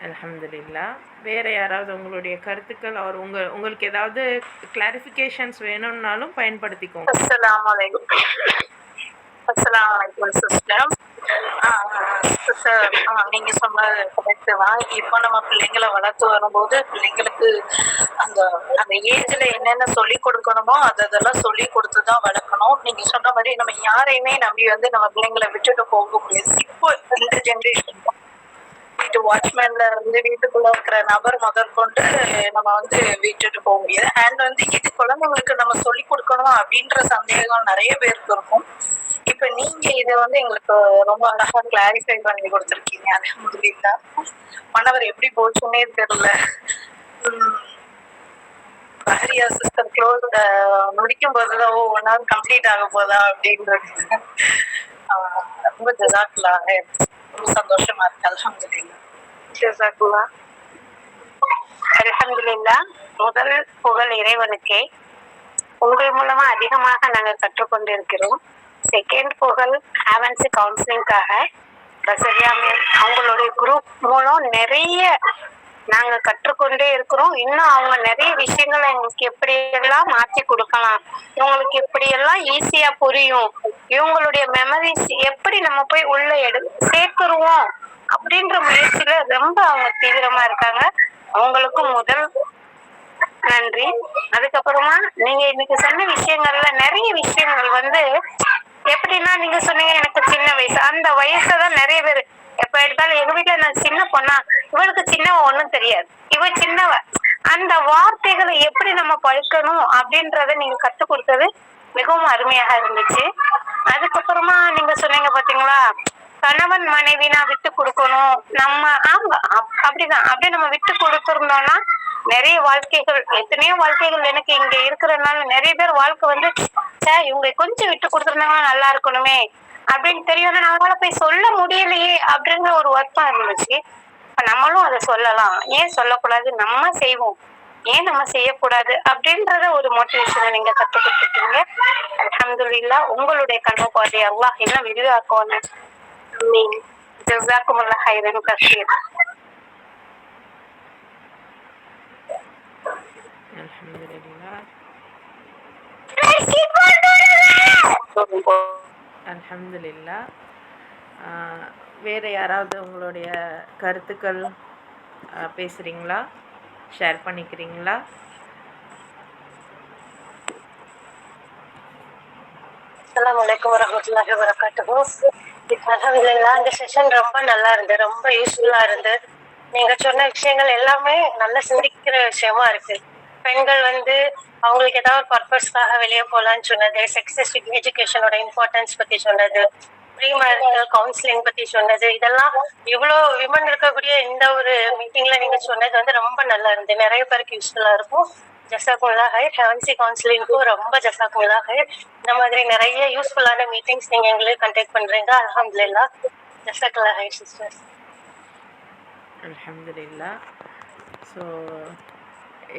அல்ஹம்துலில்லாஹ். வேறு யாராவது உங்களுடைய கருத்துக்கள் அவர் உங்களுக்கு ஏதாவது கிளாரிஃபிகேஷன்ஸ் வேணும்னாலும் பயன்படுத்திக்கோங்க.
அஸ்ஸலாமு அலைக்கும். அஸ்ஸலாமு அலைக்கும் சிஸ்டர். நீங்க சொன்னது கரெக்ட் தான். இப்போ நம்ம பிள்ளைங்களை வளர்த்து வரும்போது பிள்ளைங்களுக்கு
அந்த அந்த ஏஜ்ல என்னென்ன சொல்லி கொடுக்கணுமோ அதெல்லாம் சொல்லி கொடுத்துதான் வளர்க்கணும். நீங்க சொன்ன மாதிரி நம்ம யாரையுமே நம்பி வந்து நம்ம பிள்ளைங்களை விட்டுட்டு போக முடியாது. இப்போ இந்த ஜென்ரேஷன் வீட்டு வாட்ச்மேன்ல இருந்து வீட்டுக்குள்ள இருக்கிற நபர் முதற்கொண்டு நம்ம வந்து விட்டுட்டு போக முடியாது. அண்ட் வந்து இது குழந்தைங்களுக்கு நம்ம சொல்லி கொடுக்கணும் அப்படின்ற சந்தேகம் நிறைய பேருக்கு இருக்கும். இப்ப நீங்க இதை வந்து எங்களுக்கு ரொம்ப அழகா கிளாரிஃபை பண்ணி கொடுத்துருக்கீங்க. அல்ஹம்துலில்லாஹ். மாணவர் எப்படி போச்சுன்னே தெரியல. பஹரியா சிஸ்டர் க்ளோஸ் முடிக்கும் போதுதான் 1 hour கம்ப்ளீட் ஆக போதா அப்படின்றது ரொம்ப ஜஸாக்கல்லாஹ். ரொம்ப சந்தோஷமா இருக்கு. அல்ஹம்துலில்லாஹ்.
ஜஸாக்கல்லாஹ்.
அல்ஹம்துலில்லாஹ். முதல் புகழ் இறைவனுக்கே. உங்கள் மூலமா அதிகமாக நாங்கள் கற்றுக்கொண்டிருக்கிறோம். செகண்ட் புகழ் ஹேவன்ஸ் கவுன்சிலிங்காக ரசரியா மேம் அவங்களுடைய குரூப் மூலம் நிறைய நாங்க கற்றுக்கொண்டே இருக்கிறோம். இன்னும் அவங்க நிறைய விஷயங்களை எங்களுக்கு எப்படியெல்லாம் மாற்றி கொடுக்கலாம், இவங்களுக்கு எப்படியெல்லாம் ஈஸியா புரியும், இவங்களுடைய மெமரிஸ் எப்படி நம்ம போய் உள்ள சேர்த்துருவோம் அப்படின்ற முயற்சியில ரொம்ப அவங்க தீவிரமா இருக்காங்க. அவங்களுக்கும் முதல் நன்றி. அதுக்கப்புறமா நீங்க இன்னைக்கு சொன்ன விஷயங்கள்ல நிறைய விஷயங்கள் வந்து எப்படின்னா, நீங்க சொன்னீங்க எனக்கு சின்ன வயசு, அந்த வயசுதான் நிறைய பேர் எப்ப எடுத்தாலும் எங்க வீட்டுல நான் சின்ன பொண்ணா, இவளுக்கு சின்னவ ஒண்ணும் தெரியாது, இவ சின்னவ, அந்த வார்த்தைகளை எப்படி நம்ம பழக்கணும் அப்படின்றத நீங்க கத்து கொடுத்தது மிகவும் அருமையாக இருந்துச்சு. அதுக்கப்புறமா நீங்க சொன்னீங்க பாத்தீங்களா, கணவன் மனைவினா விட்டு கொடுக்கணும். நம்ம ஆமா அப்படிதான், அப்படியே நம்ம விட்டு கொடுத்துருந்தோம்னா நிறைய வாழ்க்கைகள், எத்தனையோ வாழ்க்கைகள் எனக்கு இங்க இருக்கிறதுனால நிறைய பேர் வாழ்க்கை வந்து இவங்க கொஞ்சம் விட்டு கொடுத்துருந்தாங்கன்னா நல்லா இருக்கணுமே அப்படின்னு தெரியும். நம்மளால போய் சொல்ல முடியலையே அப்படிங்கிற ஒரு வருத்தம் இருந்துச்சு. இப்ப நம்மளும் அதை சொல்லலாம், ஏன் சொல்லக்கூடாது, நம்ம செய்வோம், ஏன் நம்ம செய்யக்கூடாது அப்படின்றத ஒரு மோட்டிவேஷனை நீங்க கத்து கொடுத்துருக்கீங்க. அல்ஹம்துலில்லாஹ். உங்களுடைய கனவு பாதை அல்லாஹ் இன்னும் விரிவாக்கணும். ஜஸாக்குமுல்லாஹ் ஹைரன் கஸீர்.
அல்ஹம்துலில்லாஹ். அல்ஹம்துலில்லாஹ். வேற யாராவது உங்களுடைய கருத்துக்கள் பேசுறீங்களா, ஷேர் பண்ணிக்கிறீங்களா?
அஸ்ஸலாமு அலைக்கும் வரஹ்மத்துல்லாஹி வபரகாத்துஹு. அல்ஹம்துலில்லாஹ். இந்த செஷன் ரொம்ப நல்லா இருந்து, ரொம்ப யூஸ்ஃபுல்லா இருந்து. நீங்க சொன்ன விஷயங்கள் எல்லாமே நல்ல சிந்திக்கிற விஷயமா இருக்கு. பெண்கள் வந்து அவங்களுக்கு ஏதாவது ஒரு பர்பஸ்க்காக வெளியே போகலான்னு சொன்னது, செக்ஸஸ் எஜுகேஷனோட இம்பார்ட்டன்ஸ் பத்தி சொன்னது, ப்ரீ மேரிட்டல் கவுன்சிலிங் பத்தி சொன்னது, இதெல்லாம் இவ்வளோ விமன் இருக்கக்கூடிய இந்த ஒரு மீட்டிங்ல நீங்க சொன்னது வந்து ரொம்ப நல்லா இருந்து, நிறைய பேருக்கு யூஸ்ஃபுல்லா இருக்கும். ஜஸாக்குமுல்லாஹ் ஹைர். ஹெவன்சி கவுன்சிலிங்க்கும் ரொம்ப ஜஸாக்குமுல்லாஹ் ஹைர். இந்த மாதிரி நிறைய யூஸ்ஃபுல்லான மீட்டிங்ஸ் நீங்க எங்களுக்கு கண்டக்ட் பண்றீங்க. அல்ஹம்துலில்லாஹ். ஜஸாக்குமுல்லாஹ் ஹைர் சிஸ்டர்.
அல்ஹம்துலில்லாஹ். ஸோ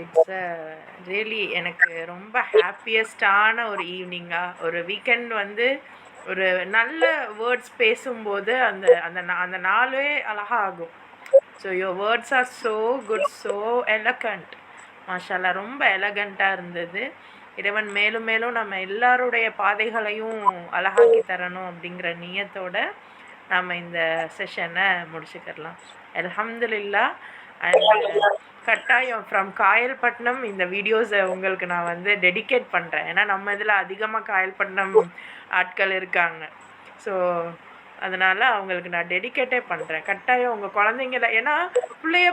இட்ஸ் ரியலி எனக்கு ரொம்ப ஹாப்பியஸ்டான ஒரு ஈவினிங்காக, ஒரு வீக்கெண்ட் வந்து ஒரு நல்ல வேர்ட்ஸ் பேசும்போது அந்த அந்த அந்த நாளே அழகாக ஆகும். So your words are so good, so elegant. மாஷால்லா, ரொம்ப எலகண்ட்டாக இருந்தது. இறைவன் மேலும் மேலும் நம்ம எல்லாருடைய பாதைகளையும் அழகாக்கி தரணும் அப்படிங்கிற நியத்தோட நம்ம இந்த செஷனை முடிச்சுக்கிடலாம். அல்ஹம்துலில்லாஹ். அண்ட் கட்டாயம் ஃப்ரம் காயல்பட்டினம் இந்த வீடியோஸை உங்களுக்கு நான் வந்து டெடிகேட் பண்ணுறேன். ஏன்னா நம்ம இதில் அதிகமாக காயல்பட்டினம் ஆட்கள் இருக்காங்க. ஸோ அதனால் அவங்களுக்கு நான் டெடிகேட்டே பண்ணுறேன். கட்டாயம் உங்கள் குழந்தைங்கள, ஏன்னா பிள்ளைய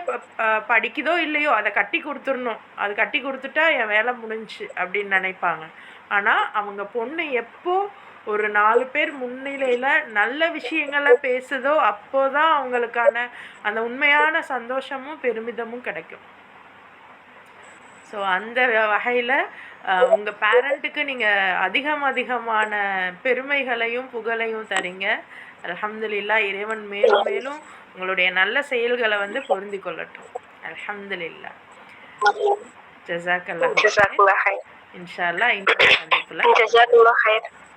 படிக்குதோ இல்லையோ அதை கட்டி கொடுத்துடணும், அது கட்டி கொடுத்துட்டா என் வேலை முடிஞ்சிச்சு அப்படின்னு நினைப்பாங்க. ஆனால் அவங்க பொண்ணு எப்போ ஒரு 4 பேர் முன்னிலையில் நல்ல விஷயங்களை பேசுதோ அப்போதான் அவங்களுக்கான அந்த உண்மையான சந்தோஷமும் பெருமிதமும் கிடைக்கும். ஸோ அந்த வகையில் உங்கள் பேரண்ட்டுக்கு நீங்கள் அதிகமான பெருமைகளையும் புகழையும் தரீங்க. அல்ஹம்துலில்லாஹ். இறைவன் மேலும் மேலும் உங்களுடைய நல்ல செயல்களை வந்து பொருந்தி கொள்ளட்டும். அல்ஹம்துலில்லாஹ். ஜஸாக்கல்லாஹ். இன்ஷா அல்லாஹ் இன்னொரு சந்திப்புல.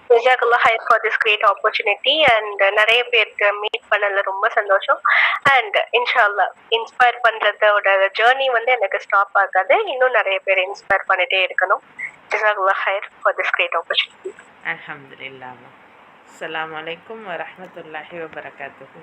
ஜஸாக்கல்லாஹ் ஹைர் for this great opportunity. And நிறைய பேருக்கு மீட் பண்ணல ரொம்ப சந்தோஷம். அண்ட் இன்ஷா அல்லாஹ் இன்ஸ்பயர் பண்றதோட ஜேர்னி வந்து எனக்கு ஸ்டாப் ஆகாது, இன்னும் நிறைய பேர் இன்ஸ்பயர் பண்ணிட்டே இருக்கணும். ஜஸாக்கல்லாஹ் ஹைர் ஃபார் திஸ் கிரேட் ஆப்பர்ச்சுனிட்டி.
அல்ஹம்துலில்லாஹ். அஸ்ஸலாமு அலைக்கும் வரஹ்மத்துல்லாஹி வபரகாத்துஹு.